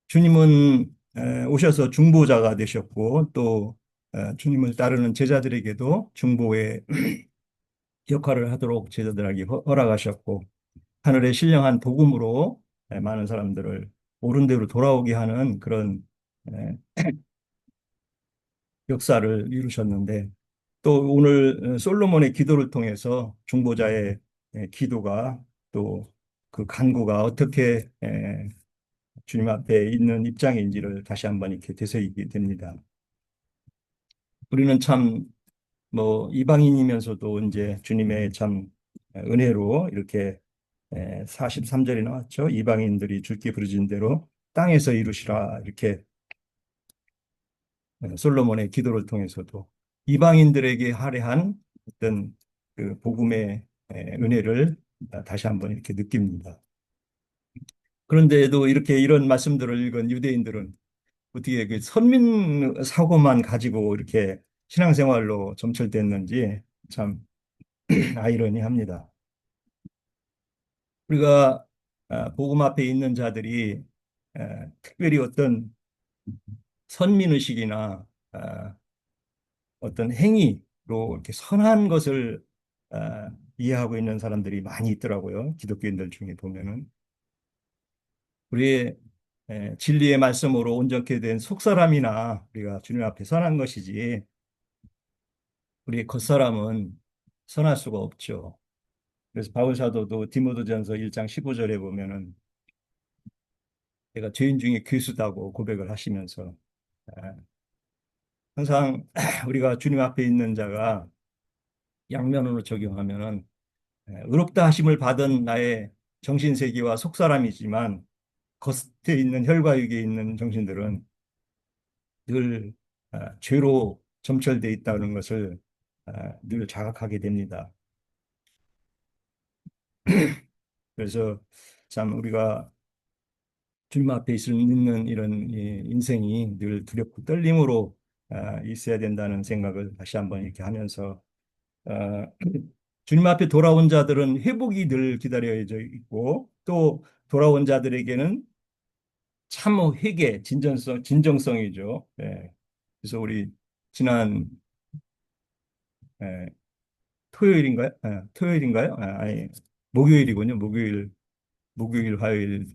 S2: 주님은 오셔서 중보자가 되셨고 또 주님을 따르는 제자들에게도 중보의 역할을 하도록 제자들에게 허락하셨고 하늘의 신령한 복음으로 많은 사람들을 옳은 대로 돌아오게 하는 그런 에, 역사를 이루셨는데 또 오늘 솔로몬의 기도를 통해서 중보자의 기도가 또 그 간구가 어떻게 주님 앞에 있는 입장인지를 다시 한번 이렇게 되새기게 됩니다. 우리는 참 뭐 이방인이면서도 이제 주님의 참 은혜로 이렇게 43절이 나왔죠. 이방인들이 주께 부르짖은 대로 땅에서 이루시라 이렇게 솔로몬의 기도를 통해서도 이방인들에게 할애한 어떤 그 복음의 은혜를 다시 한번 이렇게 느낍니다. 그런데도 이렇게 이런 말씀들을 읽은 유대인들은 어떻게 그 선민 사고만 가지고 이렇게 신앙생활로 점철됐는지 참 아이러니합니다. 우리가 복음 앞에 있는 자들이 특별히 어떤 선민의식이나 어떤 행위로 이렇게 선한 것을 이해하고 있는 사람들이 많이 있더라고요. 기독교인들 중에 보면은 우리의 진리의 말씀으로 온전케 된 속사람이나 우리가 주님 앞에 선한 것이지 우리의 겉사람은 선할 수가 없죠. 그래서 바울 사도도 디모데전서 1장 15절에 보면은 내가 죄인 중에 괴수다고 고백을 하시면서 에, 항상 우리가 주님 앞에 있는 자가 양면으로 적용하면은 의롭다 하심을 받은 나의 정신세계와 속사람이지만 겉에 있는 혈과 육에 있는 정신들은 늘 죄로 점철되어 있다는 것을 늘 자각하게 됩니다. 그래서 참 우리가 주님 앞에 있는 이런 인생이 늘 두렵고 떨림으로 있어야 된다는 생각을 다시 한번 이렇게 하면서 어, 주님 앞에 돌아온 자들은 회복이 늘 기다려져 있고 또 돌아온 자들에게는 참 회개, 진정성이죠. 예. 그래서 우리 지난 예, 토요일인가요? 토요일인가요? 아니, 목요일이군요. 목요일, 화요일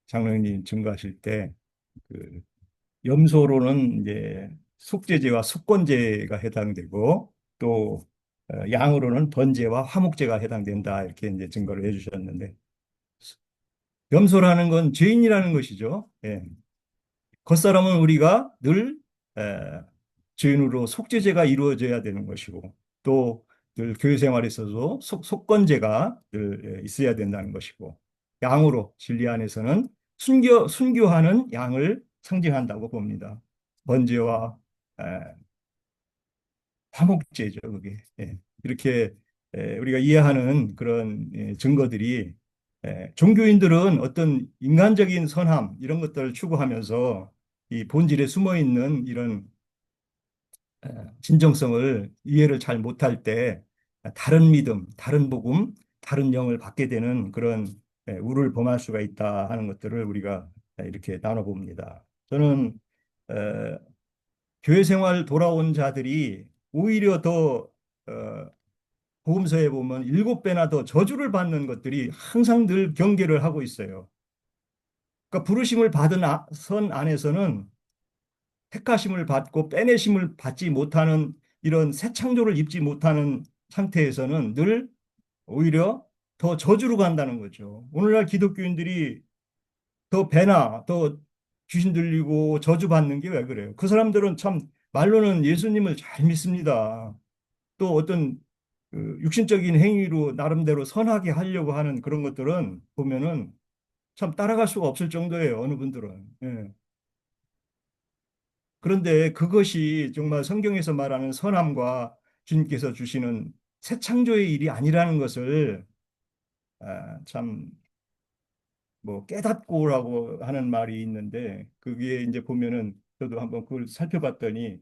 S2: 장로님 증거하실 때, 그, 염소로는 이제 속죄제와 속건제가 해당되고, 또, 양으로는 번제와 화목제가 해당된다. 이렇게 이제 증거를 해주셨는데, 염소라는 건 죄인이라는 것이죠. 예. 겉사람은 우리가 늘 에, 주인으로 속죄제가 이루어져야 되는 것이고 또 늘 교회 생활에서도 속건제가 늘 있어야 된다는 것이고 양으로 진리 안에서는 순교하는 양을 상징한다고 봅니다. 번제와 에, 화목제죠, 그게. 예. 이렇게 우리가 이해하는 그런 증거들이 종교인들은 어떤 인간적인 선함 이런 것들을 추구하면서 이 본질에 숨어 있는 이런 진정성을 이해를 잘 못할 때 다른 믿음, 다른 복음, 다른 영을 받게 되는 그런 우를 범할 수가 있다 하는 것들을 우리가 이렇게 나눠봅니다. 저는 교회 생활 돌아온 자들이 오히려 더 복음서에 보면 7배나 더 저주를 받는 것들이 항상 늘 경계를 하고 있어요. 그러니까 부르심을 받은 선 안에서는 택하심을 받고 빼내심을 받지 못하는 이런 새 창조를 입지 못하는 상태에서는 늘 오히려 더 저주로 간다는 거죠. 오늘날 기독교인들이 더 배나 더 귀신 들리고 저주받는 게 왜 그래요? 그 사람들은 참 말로는 예수님을 잘 믿습니다. 또 어떤 육신적인 행위로 나름대로 선하게 하려고 하는 그런 것들은 보면은 참 따라갈 수가 없을 정도예요. 어느 분들은. 예. 그런데 그것이 정말 성경에서 말하는 선함과 주님께서 주시는 새 창조의 일이 아니라는 것을 참 뭐 깨닫고라고 하는 말이 있는데 그게 이제 보면은 저도 한번 그걸 살펴봤더니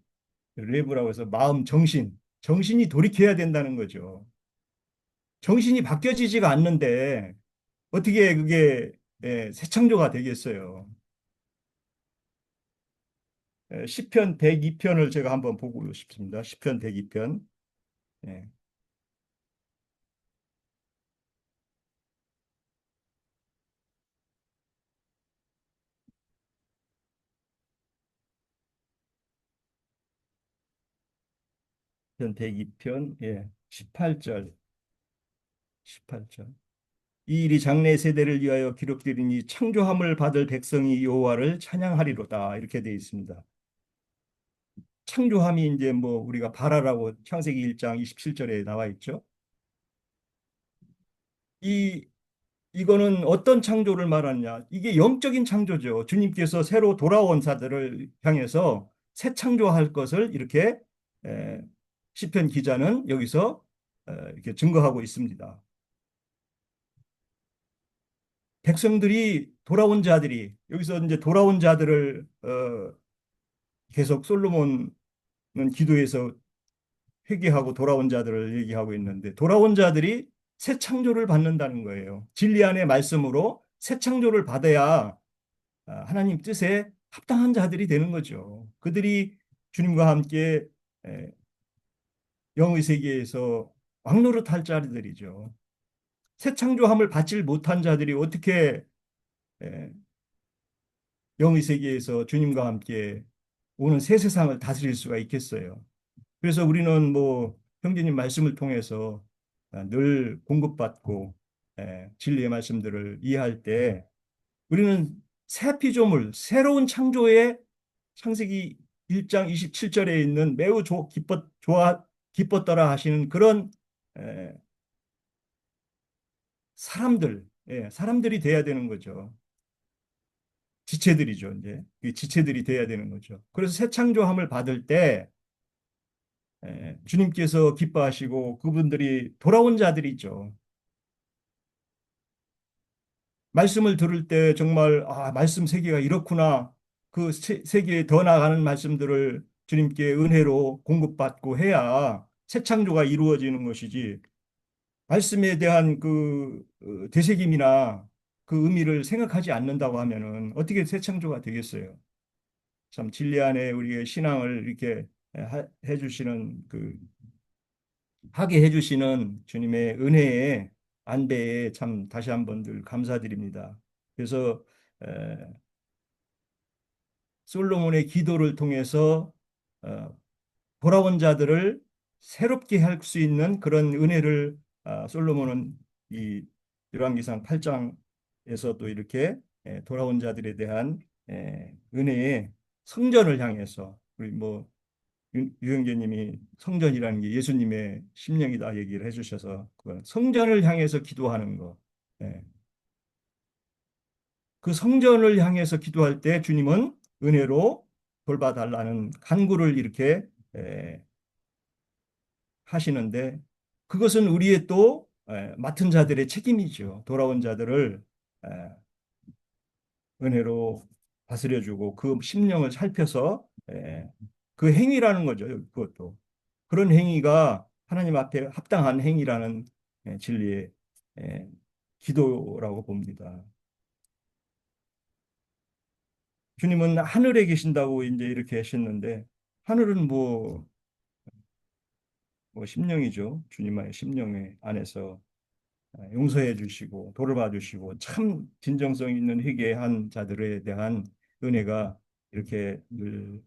S2: 레브라고 해서 마음 정신이 돌이켜야 된다는 거죠. 정신이 바뀌어지지가 않는데 어떻게 그게 새 창조가 되겠어요. 시편 102편을 제가 한번 보고 싶습니다. 시편 102편. 예, 시편 102편. 예, 18절. 18절. 이 일이 장래 세대를 위하여 기록되리니 창조함을 받을 백성이 여호와를 찬양하리로다. 이렇게 되어 있습니다. 창조함이 이제 뭐 우리가 바라라고 창세기 1장 27절에 나와 있죠. 이 이거는 어떤 창조를 말하냐? 이게 영적인 창조죠. 주님께서 새로 돌아온 자들을 향해서 새 창조할 것을 이렇게 에, 시편 기자는 여기서 이렇게 증거하고 있습니다. 백성들이 돌아온 자들이 여기서 이제 돌아온 자들을 계속 솔로몬은 기도해서 회개하고 돌아온 자들을 얘기하고 있는데 돌아온 자들이 새 창조를 받는다는 거예요. 진리 안의 말씀으로 새 창조를 받아야 하나님 뜻에 합당한 자들이 되는 거죠. 그들이 주님과 함께 에, 영의 세계에서 왕노릇할 자들이죠. 새 창조함을 받지 못한 자들이 어떻게 에, 영의 세계에서 주님과 함께 오는 새 세상을 다스릴 수가 있겠어요. 그래서 우리는 뭐 형제님 말씀을 통해서 늘 공급받고 진리의 말씀들을 이해할 때 우리는 새 피조물, 새로운 창조의 창세기 1장 27절에 있는 매우 기뻤더라 하시는 그런 에, 사람들이 돼야 되는 거죠. 지체들이죠, 이제. 이 지체들이 돼야 되는 거죠. 그래서 새 창조함을 받을 때 주님께서 기뻐하시고 그분들이 돌아온 자들이죠. 말씀을 들을 때 정말 말씀 세계가 이렇구나. 그 세계에 더 나아가는 말씀들을 주님께 은혜로 공급받고 해야 새 창조가 이루어지는 것이지. 말씀에 대한 그 되새김이나 그 의미를 생각하지 않는다고 하면은 어떻게 새 창조가 되겠어요? 참 진리 안에 우리의 신앙을 이렇게 해주시는 하게 해주시는 주님의 은혜에 안배에 참 다시 한번 늘 감사드립니다. 그래서 에, 솔로몬의 기도를 통해서 어, 돌아온 자들을 새롭게 할 수 있는 그런 은혜를 솔로몬은 이 열왕기상 8장에서도 이렇게 돌아온 자들에 대한 은혜의 성전을 향해서 우리 뭐 유형제님이 성전이라는 게 예수님의 심령이다 얘기를 해주셔서 그 성전을 향해서 기도하는 거. 예. 그 성전을 향해서 기도할 때 주님은 은혜로 돌봐달라는 간구를 이렇게 하시는데 그것은 우리의 또 맡은 자들의 책임이죠. 돌아온 자들을 에, 은혜로 다스려주고 그 심령을 살펴서 그 행위라는 거죠. 그것도. 그런 행위가 하나님 앞에 합당한 행위라는 진리의 에, 기도라고 봅니다. 주님은 하늘에 계신다고 이제 이렇게 하셨는데 하늘은 뭐 심령이죠. 주님의 심령의 안에서 용서해 주시고 돌봐 주시고 참 진정성 있는 회개한 자들에 대한 은혜가 이렇게 늘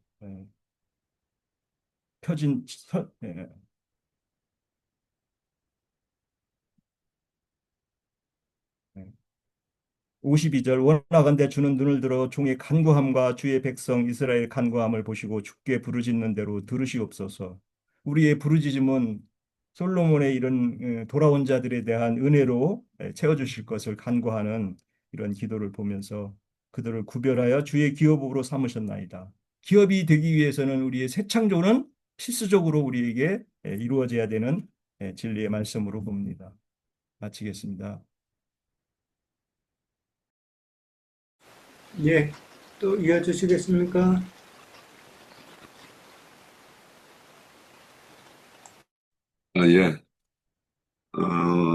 S2: 펴진 52절 원하건대 주는 눈을 들어 종의 간구함과 주의 백성 이스라엘 간구함을 보시고 주께 부르짖는 대로 들으시옵소서. 우리의 부르짖음은 솔로몬의 이런 돌아온 자들에 대한 은혜로 채워주실 것을 간구하는 이런 기도를 보면서 그들을 구별하여 주의 기업으로 삼으셨나이다. 기업이 되기 위해서는 우리의 새 창조는 필수적으로 우리에게 이루어져야 되는 진리의 말씀으로 봅니다. 마치겠습니다.
S1: 예, 또 이어주시겠습니까?
S3: 예.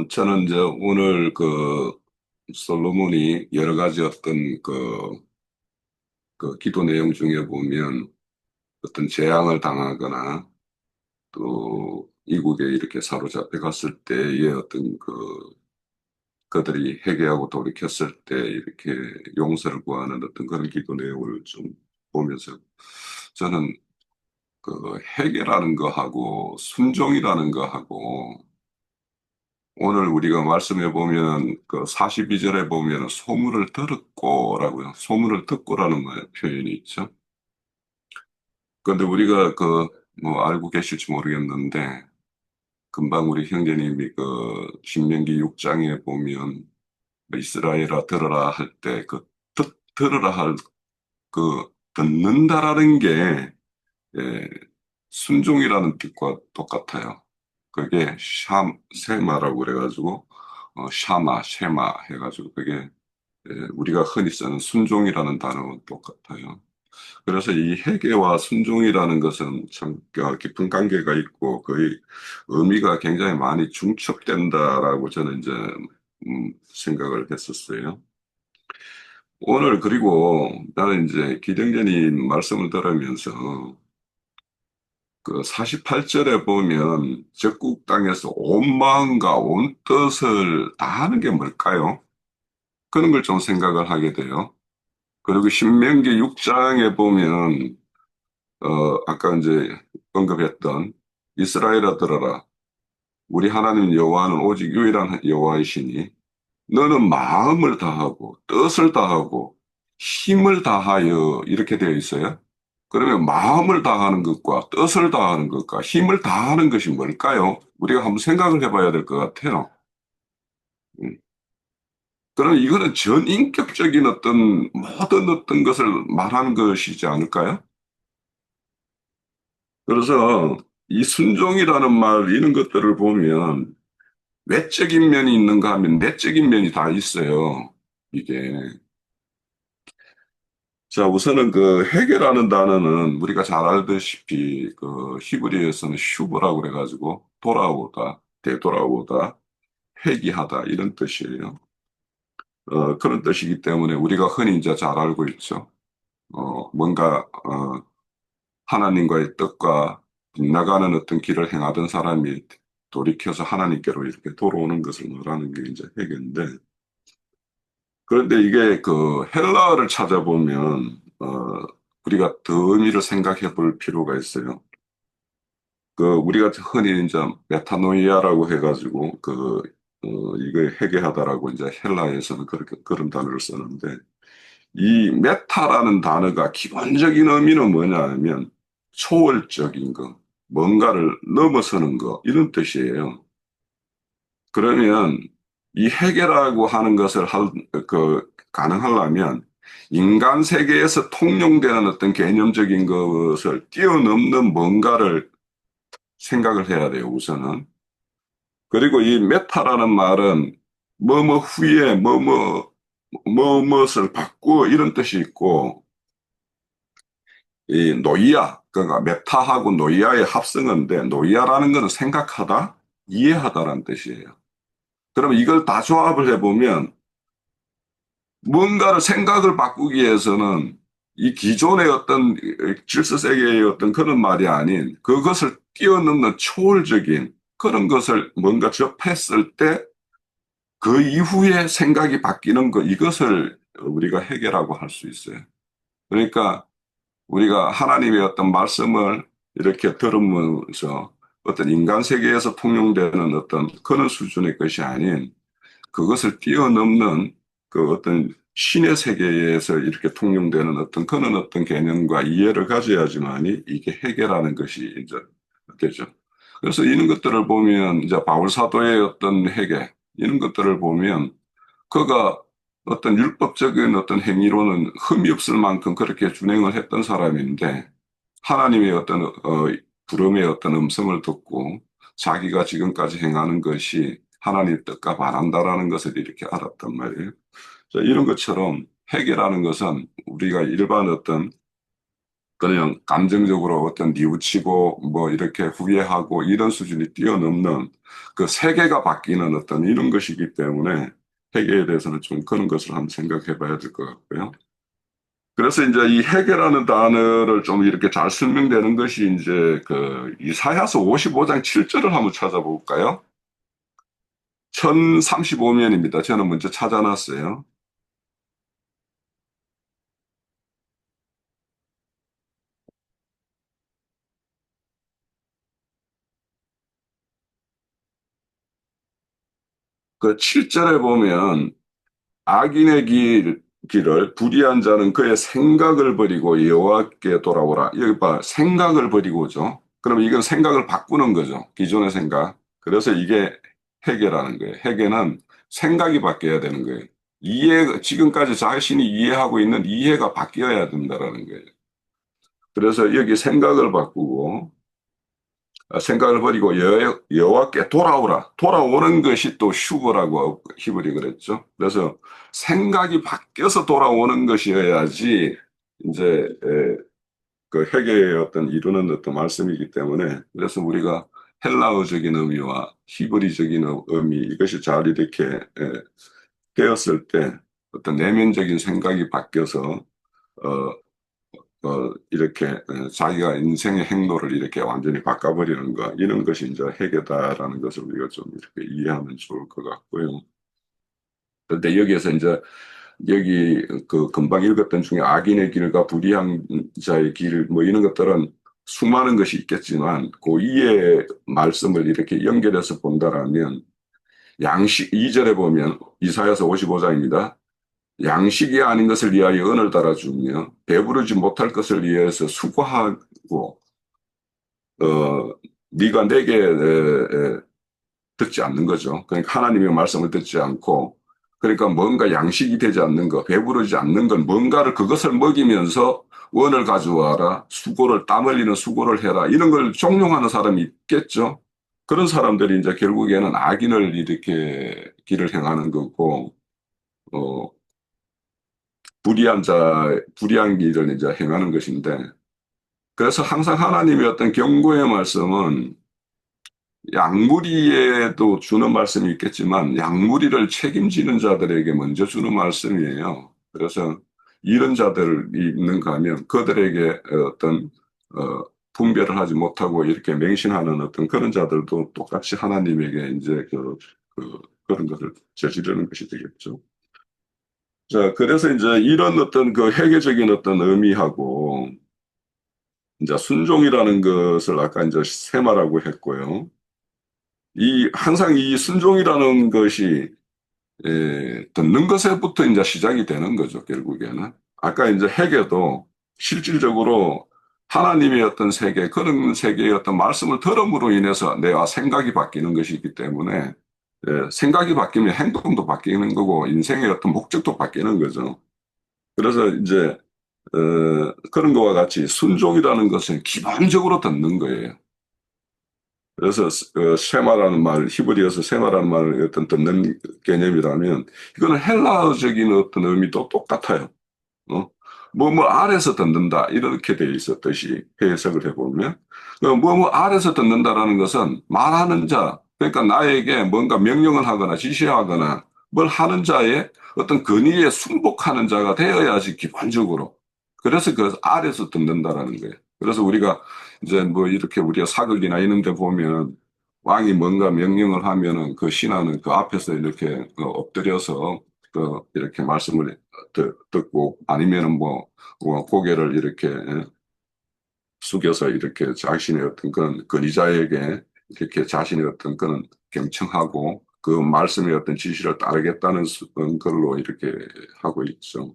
S3: 저는 이제 오늘 솔로몬이 여러 가지 어떤 그 기도 내용 중에 보면 어떤 재앙을 당하거나 또 이국에 이렇게 사로잡혀 갔을 때의 어떤 그들이 회개하고 돌이켰을 때 이렇게 용서를 구하는 어떤 그런 기도 내용을 좀 보면서 저는 회개라는 거하고 순종이라는 거하고 오늘 우리가 말씀해 보면 42절에 보면 소문을 들었고라고요. 소문을 듣고라는 표현이 있죠. 그런데 우리가 뭐 알고 계실지 모르겠는데 금방 우리 형제님이 신명기 6장에 보면 이스라엘아 들어라 할 때 들어라 할 듣는다라는 게 예, 순종이라는 뜻과 똑같아요. 그게 세마라고 그래가지고 샤마, 쉐마 해가지고 그게 우리가 흔히 쓰는 순종이라는 단어와 똑같아요. 그래서 이 회개와 순종이라는 것은 참 깊은 관계가 있고 거의 의미가 굉장히 많이 중첩된다라고 저는 이제 생각을 했었어요. 오늘 그리고 나는 이제 기경제님 말씀을 들으면서 그 48절에 보면 적국 땅에서 온 마음과 온 뜻을 다하는 게 뭘까요? 그런 걸 좀 생각을 하게 돼요. 그리고 신명기 6장에 보면 아까 이제 언급했던 이스라엘아 들어라. 우리 하나님 여호와는 오직 유일한 여호와이시니 너는 마음을 다하고 뜻을 다하고 힘을 다하여 이렇게 되어 있어요. 그러면 마음을 다하는 것과 뜻을 다하는 것과 힘을 다하는 것이 뭘까요? 우리가 한번 생각을 해봐야 될 것 같아요. 음. 그럼 이거는 전인격적인 어떤 모든 어떤 것을 말하는 것이지 않을까요? 그래서 이 순종이라는 말, 이런 것들을 보면 외적인 면이 있는가 하면 내적인 면이 다 있어요. 이게. 자, 우선은 그 회개라는 단어는 우리가 잘 알다시피 그 히브리어에서는 슈브라고 그래가지고 돌아오다, 되돌아오다, 회귀하다 이런 뜻이에요. 그런 뜻이기 때문에 우리가 흔히 이제 잘 알고 있죠. 뭔가 하나님과의 뜻과 빗나가는 어떤 길을 행하던 사람이 돌이켜서 하나님께로 이렇게 돌아오는 것을 말하는 게 이제 회개인데, 그런데 이게 그 헬라어를 찾아보면 우리가 더 의미를 생각해 볼 필요가 있어요. 그 우리가 흔히 이제 메타노이아라고 해가지고 이거 회개하다라고 이제 헬라에서는 그렇게 그런 단어를 쓰는데, 이 메타라는 단어가 기본적인 의미는 뭐냐면 초월적인 거, 뭔가를 넘어서는 거 이런 뜻이에요. 그러면 이 회계라고 하는 것을 가능하려면 인간 세계에서 통용되는 어떤 개념적인 것을 뛰어넘는 뭔가를 생각을 해야 돼요, 우선은. 그리고 이 메타라는 말은 뭐뭐 후에 무엇을 바꾸어 이런 뜻이 있고, 이 노이아, 그러니까 메타하고 노이아의 합성어인데, 노이아라는 것은 생각하다, 이해하다라는 뜻이에요. 그럼 이걸 다 조합을 해보면 뭔가를 생각을 바꾸기 위해서는 이 기존의 어떤 질서세계의 어떤 그런 말이 아닌 그것을 뛰어넘는 초월적인 그런 것을 뭔가 접했을 때 그 이후에 생각이 바뀌는 것, 이것을 우리가 해결하고 할 수 있어요. 그러니까 우리가 하나님의 어떤 말씀을 이렇게 들으면서 어떤 인간 세계에서 통용되는 어떤 그런 수준의 것이 아닌 그것을 뛰어넘는 그 어떤 신의 세계에서 이렇게 통용되는 어떤 그런 어떤 개념과 이해를 가져야지만이 이게 해결하는 것이 이제 되죠. 그래서 이런 것들을 보면 이제 바울 사도의 어떤 회개 이런 것들을 보면 그가 어떤 율법적인 어떤 행위로는 흠이 없을 만큼 그렇게 준행을 했던 사람인데 하나님의 어떤 부름의 어떤 음성을 듣고 자기가 지금까지 행하는 것이 하나님의 뜻과 반한다라는 것을 이렇게 알았단 말이에요. 자, 이런 것처럼 회개라는 것은 우리가 일반 어떤 그냥 감정적으로 어떤 뉘우치고 뭐 이렇게 후회하고 이런 수준이 뛰어넘는 그 세계가 바뀌는 어떤 이런 것이기 때문에 회개에 대해서는 좀 그런 것을 한번 생각해 봐야 될 것 같고요. 그래서 이제 이 회개라는 단어를 좀 이렇게 잘 설명되는 것이 이제 그 이사야서 55장 7절을 한번 찾아볼까요? 1035면입니다. 저는 먼저 찾아놨어요. 그 7절에 보면 악인의 길을 불의한 자는 그의 생각을 버리고 여호와께 돌아오라. 여기 봐, 생각을 버리고죠. 그럼 이건 생각을 바꾸는 거죠. 기존의 생각. 그래서 이게 회개라는 거예요. 회개는 생각이 바뀌어야 되는 거예요. 지금까지 자신이 이해하고 있는 이해가 바뀌어야 된다라는 거예요. 그래서 여기 생각을 바꾸고, 생각을 버리고 여호와께 돌아오라. 돌아오는 것이 또 휴거라고 히브리 그랬죠. 그래서 생각이 바뀌어서 돌아오는 것이어야지 이제 그 회개의 어떤 이루는 어떤 말씀이기 때문에, 그래서 우리가 헬라어적인 의미와 히브리적인 의미, 이것이 잘 이렇게 되었을 때 어떤 내면적인 생각이 바뀌어서 이렇게 자기가 인생의 행로를 이렇게 완전히 바꿔버리는 것, 이런 것이 이제 회개다라는 것을 우리가 좀 이렇게 이해하면 좋을 것 같고요. 그런데 여기에서 이제 여기 그 금방 읽었던 중에 악인의 길과 불의한 자의 길 뭐 이런 것들은 수많은 것이 있겠지만 그 이의 말씀을 이렇게 연결해서 본다라면 양식 2절에 보면 이사야서 55장입니다. 양식이 아닌 것을 위하여 은을 달아주며 배부르지 못할 것을 위해서 수고하고 네가 내게 듣지 않는 거죠. 그러니까 하나님의 말씀을 듣지 않고, 그러니까 뭔가 양식이 되지 않는 것, 배부르지 않는 건 뭔가를 그것을 먹이면서 원을 가져와라, 수고를 땀 흘리는 수고를 해라, 이런 걸 종용하는 사람이 있겠죠. 그런 사람들이 이제 결국에는 악인을 이렇게 길을 행하는 거고, 어, 불의한 길을 이제 행하는 것인데, 그래서 항상 하나님의 어떤 경고의 말씀은 양무리에도 주는 말씀이 있겠지만 양무리를 책임지는 자들에게 먼저 주는 말씀이에요. 그래서 이런 자들이 있는가 하면 그들에게 어떤 분별을 하지 못하고 이렇게 맹신하는 어떤 그런 자들도 똑같이 하나님에게 이제 그런 것을 저지르는 것이 되겠죠. 자, 그래서 이제 이런 어떤 그 회계적인 어떤 의미하고 이제 순종이라는 것을 아까 이제 세마라고 했고요. 항상 이 순종이라는 것이, 듣는 것에부터 이제 시작이 되는 거죠, 결국에는. 아까 이제 회개도 실질적으로 하나님의 어떤 세계, 그런 세계의 어떤 말씀을 들음으로 인해서 내가 생각이 바뀌는 것이기 때문에, 생각이 바뀌면 행동도 바뀌는 거고, 인생의 어떤 목적도 바뀌는 거죠. 그래서 이제, 그런 것과 같이 순종이라는 것은 기본적으로 듣는 거예요. 그래서 쉐마라는 말, 히브리어서 쉐마라는 말을 어떤 듣는 개념이라면 이거는 헬라어적인 어떤 의미도 똑같아요. 뭐 아래서 듣는다 이렇게 돼 있었듯이 해석을 해보면 뭐 아래서 듣는다라는 것은 말하는 자, 그러니까 나에게 뭔가 명령을 하거나 지시하거나 뭘 하는 자의 어떤 권위에 순복하는 자가 되어야지 기본적으로. 그래서 그 아래서 듣는다라는 거예요. 그래서 우리가 이제 뭐 이렇게 우리가 사극이나 이런 데 보면 왕이 뭔가 명령을 하면은 그 신하는 그 앞에서 이렇게 엎드려서 이렇게 말씀을 듣고 아니면은 고개를 이렇게 숙여서 이렇게 자신의 어떤 그런 권위자에게 이렇게 자신의 어떤 그런 경청하고 그 말씀의 어떤 지시를 따르겠다는 걸로 이렇게 하고 있죠.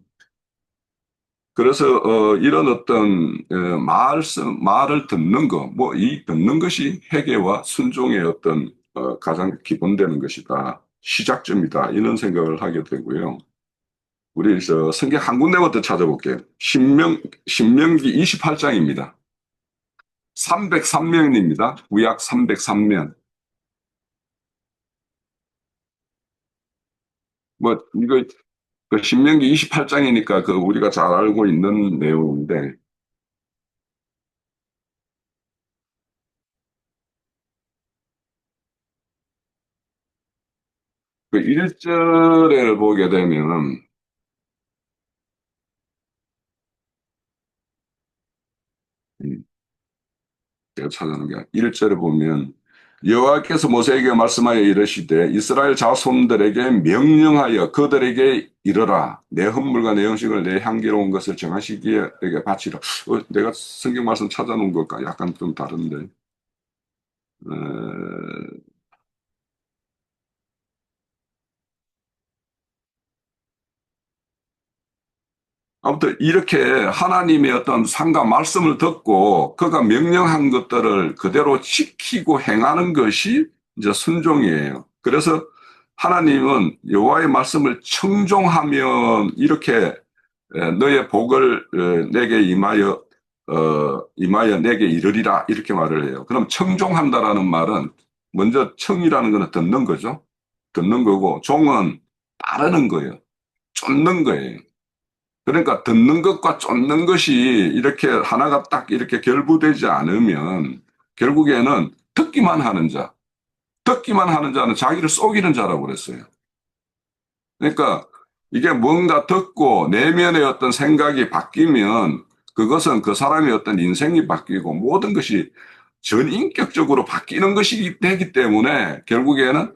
S3: 그래서 이런 어떤 말을 듣는 거, 뭐 이 듣는 것이 회개와 순종의 어떤 가장 기본되는 것이다. 시작점이다. 이런 생각을 하게 되고요. 우리 성경 한 군데부터 찾아볼게요. 신명기 28장입니다. 303면입니다. 구약 303면. 뭐 이거 그 신명기 28장이니까 그 우리가 잘 알고 있는 내용인데 그 1절을 보게 되면 제가 찾아놓은 게 1절에 보면 여호와께서 모세에게 말씀하여 이르시되 이스라엘 자손들에게 명령하여 그들에게 이르라 내 헌물과 내 음식을 내 향기로운 것을 정하시기에 내게 바치라. 내가 성경 말씀 찾아놓은 것과 약간 좀 다른데 아무튼 이렇게 하나님의 어떤 상과 말씀을 듣고 그가 명령한 것들을 그대로 지키고 행하는 것이 이제 순종이에요. 그래서 하나님은 여호와의 말씀을 청종하면 이렇게 너의 복을 내게 임하여 임하여 내게 이르리라 이렇게 말을 해요. 그럼 청종한다라는 말은 먼저 청이라는 것은 듣는 거죠. 듣는 거고 종은 따르는 거예요. 쫓는 거예요. 그러니까 듣는 것과 쫓는 것이 이렇게 하나가 딱 이렇게 결부되지 않으면 결국에는 듣기만 하는 자는 자기를 속이는 자라고 그랬어요. 그러니까 이게 뭔가 듣고 내면의 어떤 생각이 바뀌면 그것은 그 사람의 어떤 인생이 바뀌고 모든 것이 전인격적으로 바뀌는 것이 되기 때문에 결국에는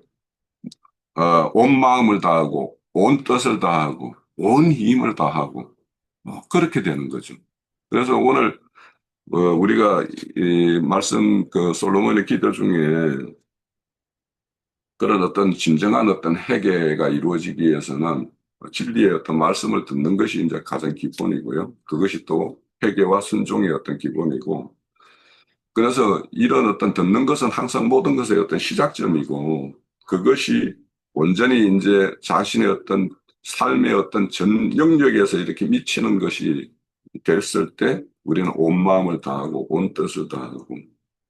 S3: 온 마음을 다하고 온 뜻을 다하고 온 힘을 다하고 뭐 그렇게 되는 거죠. 그래서 오늘 우리가 이 말씀 그 솔로몬의 기도 중에 그런 어떤 진정한 어떤 회개가 이루어지기 위해서는 진리의 어떤 말씀을 듣는 것이 이제 가장 기본이고요. 그것이 또 회개와 순종의 어떤 기본이고, 그래서 이런 어떤 듣는 것은 항상 모든 것의 어떤 시작점이고, 그것이 온전히 이제 자신의 어떤 삶의 어떤 전 영역에서 이렇게 미치는 것이 됐을 때 우리는 온 마음을 다하고 온 뜻을 다하고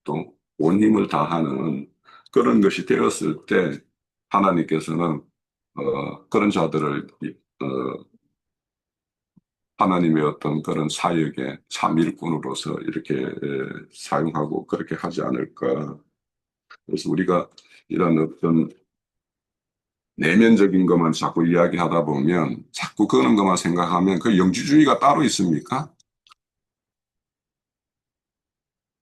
S3: 또 온 힘을 다하는 그런 것이 되었을 때 하나님께서는 그런 자들을 하나님의 어떤 그런 사역의 참 일꾼으로서 이렇게 사용하고 그렇게 하지 않을까. 그래서 우리가 이런 어떤 내면적인 것만 자꾸 이야기하다 보면 자꾸 그런 것만 생각하면 그 영지주의가 따로 있습니까?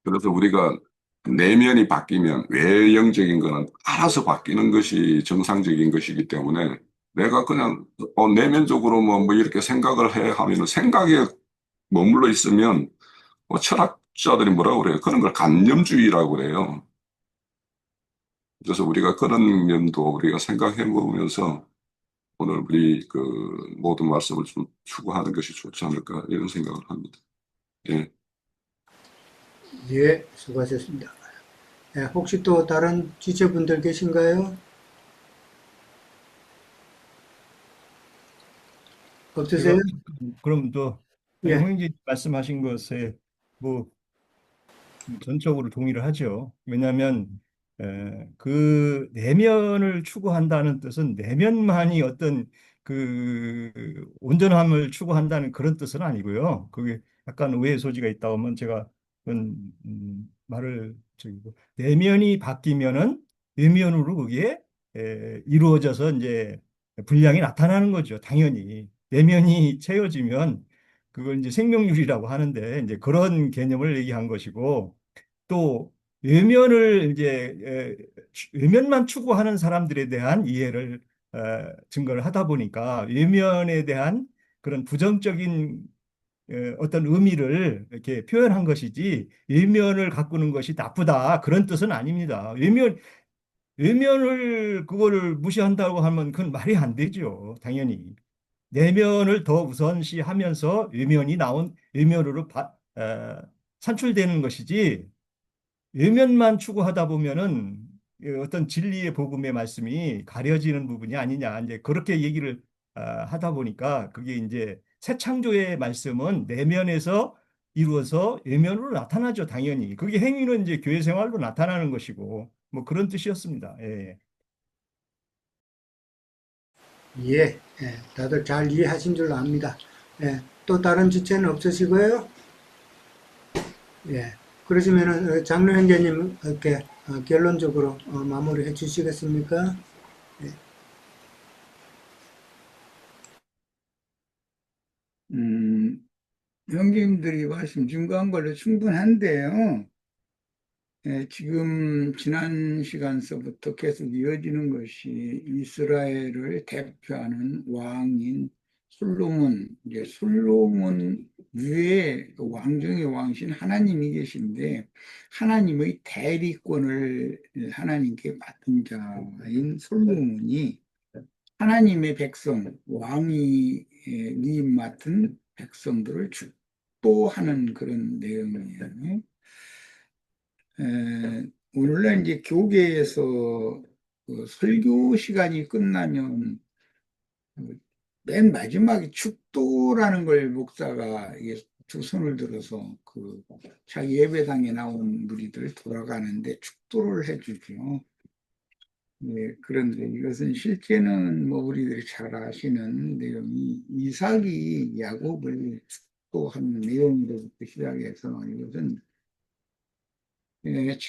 S3: 그래서 우리가 내면이 바뀌면 외형적인 거는 알아서 바뀌는 것이 정상적인 것이기 때문에 내가 그냥 내면적으로 뭐 이렇게 생각을 해 하면 생각에 머물러 있으면 철학자들이 뭐라고 그래요? 그런 걸 관념주의라고 그래요. 그래서 우리가 그런 면도 우리가 생각해 보면서 오늘 우리 그 모든 말씀을 좀 추구하는 것이 좋지 않을까 이런 생각을 합니다. 예.
S1: 예, 수고하셨습니다. 예, 혹시 또 다른 지체분들 계신가요?
S2: 제가
S1: 없으세요?
S2: 그럼 또
S1: 예,
S2: 형님 말씀하신 것에 뭐 전적으로 동의를 하죠. 왜냐하면 그 내면을 추구한다는 뜻은 내면만이 어떤 그 온전함을 추구한다는 그런 뜻은 아니고요. 그게 약간 오해 소지가 있다 하면 제가 그건 말을 내면이 바뀌면은 외면으로 그게 이루어져서 이제 분량이 나타나는 거죠. 당연히 내면이 채워지면 그걸 이제 생명률이라고 하는데 이제 그런 개념을 얘기한 것이고 또 외면을 이제 외면만 추구하는 사람들에 대한 이해를 증거를 하다 보니까 외면에 대한 그런 부정적인 어떤 의미를 이렇게 표현한 것이지 외면을 가꾸는 것이 나쁘다 그런 뜻은 아닙니다. 외면을 그거를 무시한다고 하면 그건 말이 안 되죠. 당연히. 내면을 더 우선시하면서 외면으로 산출되는 것이지 외면만 추구하다 보면은 어떤 진리의 복음의 말씀이 가려지는 부분이 아니냐 이제 그렇게 얘기를 하다 보니까 그게 이제 새 창조의 말씀은 내면에서 이루어서 외면으로 나타나죠 당연히 그게 행위는 이제 교회 생활로 나타나는 것이고 뭐 그런 뜻이었습니다. 예.
S1: 예, 예, 다들 잘 이해하신 줄로 압니다. 예, 또 다른 지체는 없으시고요. 예, 그러시면은 장로 형제님 이렇게 결론적으로 마무리해 주시겠습니까?
S4: 음, 형님들이 말씀 중간 걸로 충분한데요. 예, 지금 지난 시간서부터 계속 이어지는 것이 이스라엘을 대표하는 왕인 솔로몬, 이제 솔로몬 위에 왕중의 왕신 하나님이 계신데 하나님의 대리권을 하나님께 맡은 자인 솔로몬이 하나님의 백성, 왕이 맡은 백성들을 축도하는 그런 내용이에요. 오늘날 이제 교계에서 그 설교 시간이 끝나면 맨 마지막에 축도라는 걸 목사가 이게 두 손을 들어서 그 자기 예배당에 나온 무리들 돌아가는데 축도를 해주죠. 예, 그런데 이것은 실제는 뭐 우리들이 잘 아시는 내용이 이삭이 야곱을 축도하는 내용으로부터 시작해서 이것은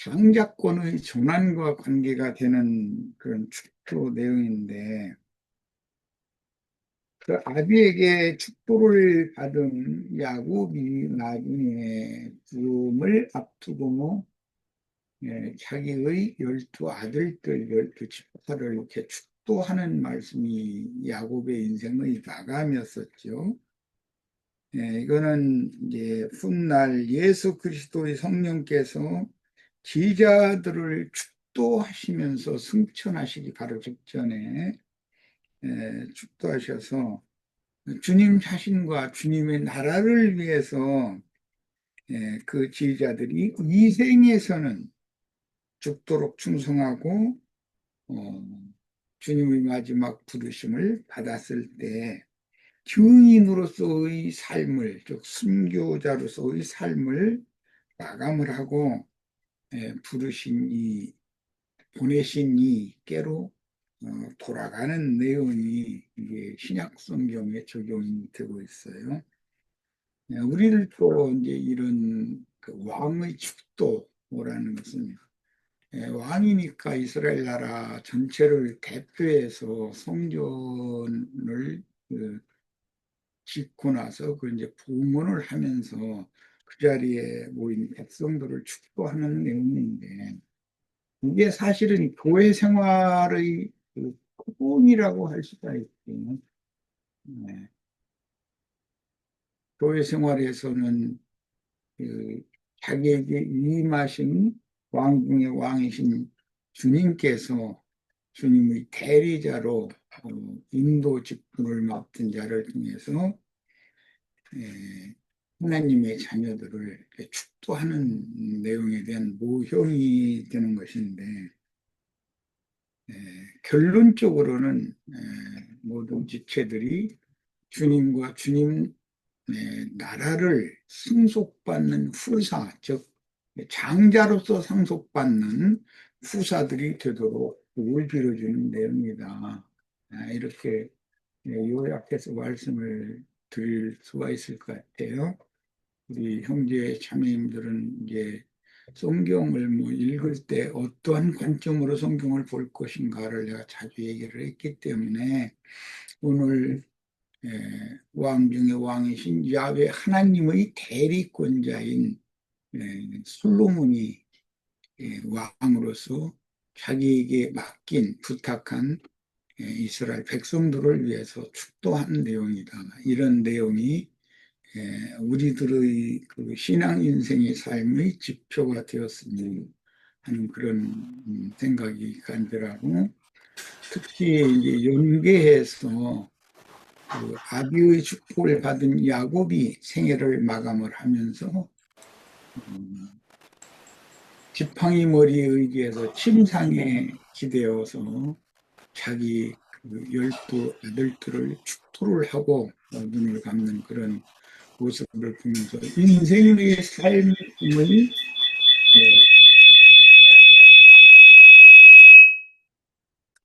S4: 장자권의 전환과 관계가 되는 그런 축도 내용인데 그 아비에게 축도를 받은 야곱이 나중에 죽음을 앞두고 자기의 12아들들, 12지파를 이렇게 축도하는 말씀이 야곱의 인생의 마감이었었죠. 이거는 이제 훗날 예수 그리스도의 성령께서 지자들을 축도하시면서 승천하시기 바로 직전에 축도하셔서 주님 자신과 주님의 나라를 위해서 그 지휘자들이 이 생에서는 죽도록 충성하고 주님의 마지막 부르심을 받았을 때 증인으로서의 삶을, 즉 순교자로서의 삶을 마감을 하고 보내신 이께로 돌아가는 내용이 이게 신약 성경에 적용이 되고 있어요. 우리들도 이제 이런 그 왕의 축도라는 것은 왕이니까 이스라엘 나라 전체를 대표해서 성전을 짓고 나서 그 이제 봉헌을 하면서 그 자리에 모인 백성들을 축도하는 내용인데 이게 사실은 교회 생활의 그 표본이라고 할 수가 있죠. 교회 생활에서는 그 자기에게 임하신 왕 중의 왕이신 주님께서 주님의 대리자로 인도 직분을 맡은 자를 통해서 하나님의 자녀들을 축도하는 내용에 대한 모형이 되는 것인데 결론적으로는 모든 지체들이 주님과 주님 나라를 상속받는 후사, 즉 장자로서 상속받는 후사들이 되도록 복을 빌어주는 내용이다. 이렇게 요약해서 말씀을 드릴 수가 있을 것 같아요. 우리 형제 자매님들은 이제 성경을 뭐 읽을 때 어떠한 관점으로 성경을 볼 것인가를 내가 자주 얘기를 했기 때문에 오늘 왕 중의 왕이신 야훼 하나님의 대리권자인 솔로몬이 왕으로서 자기에게 맡긴 부탁한 이스라엘 백성들을 위해서 축도한 내용이다. 이런 내용이 우리들의 그 신앙 인생의 삶의 지표가 되었으면 하는 그런 생각이 간절하고 특히 이제 연계해서 그 아비의 축복을 받은 야곱이 생애를 마감을 하면서 지팡이 머리에 의지해서 침상에 기대어서 자기 그 12아들들을 축도를 하고 눈을 감는 그런 모습을 보면서 인생의 삶을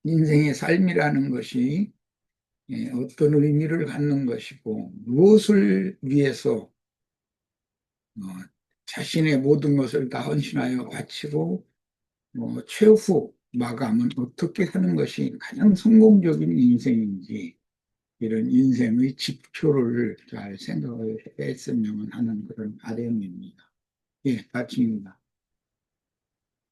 S4: 인생의 삶이라는 것이 어떤 의미를 갖는 것이고 무엇을 위해서 자신의 모든 것을 다 헌신하여 바치고 최후 마감은 어떻게 하는 것이 가장 성공적인 인생인지 이런 인생의 지표를 잘 생각을 했으면 하는 그런 바람입니다. 예, 마칩니다.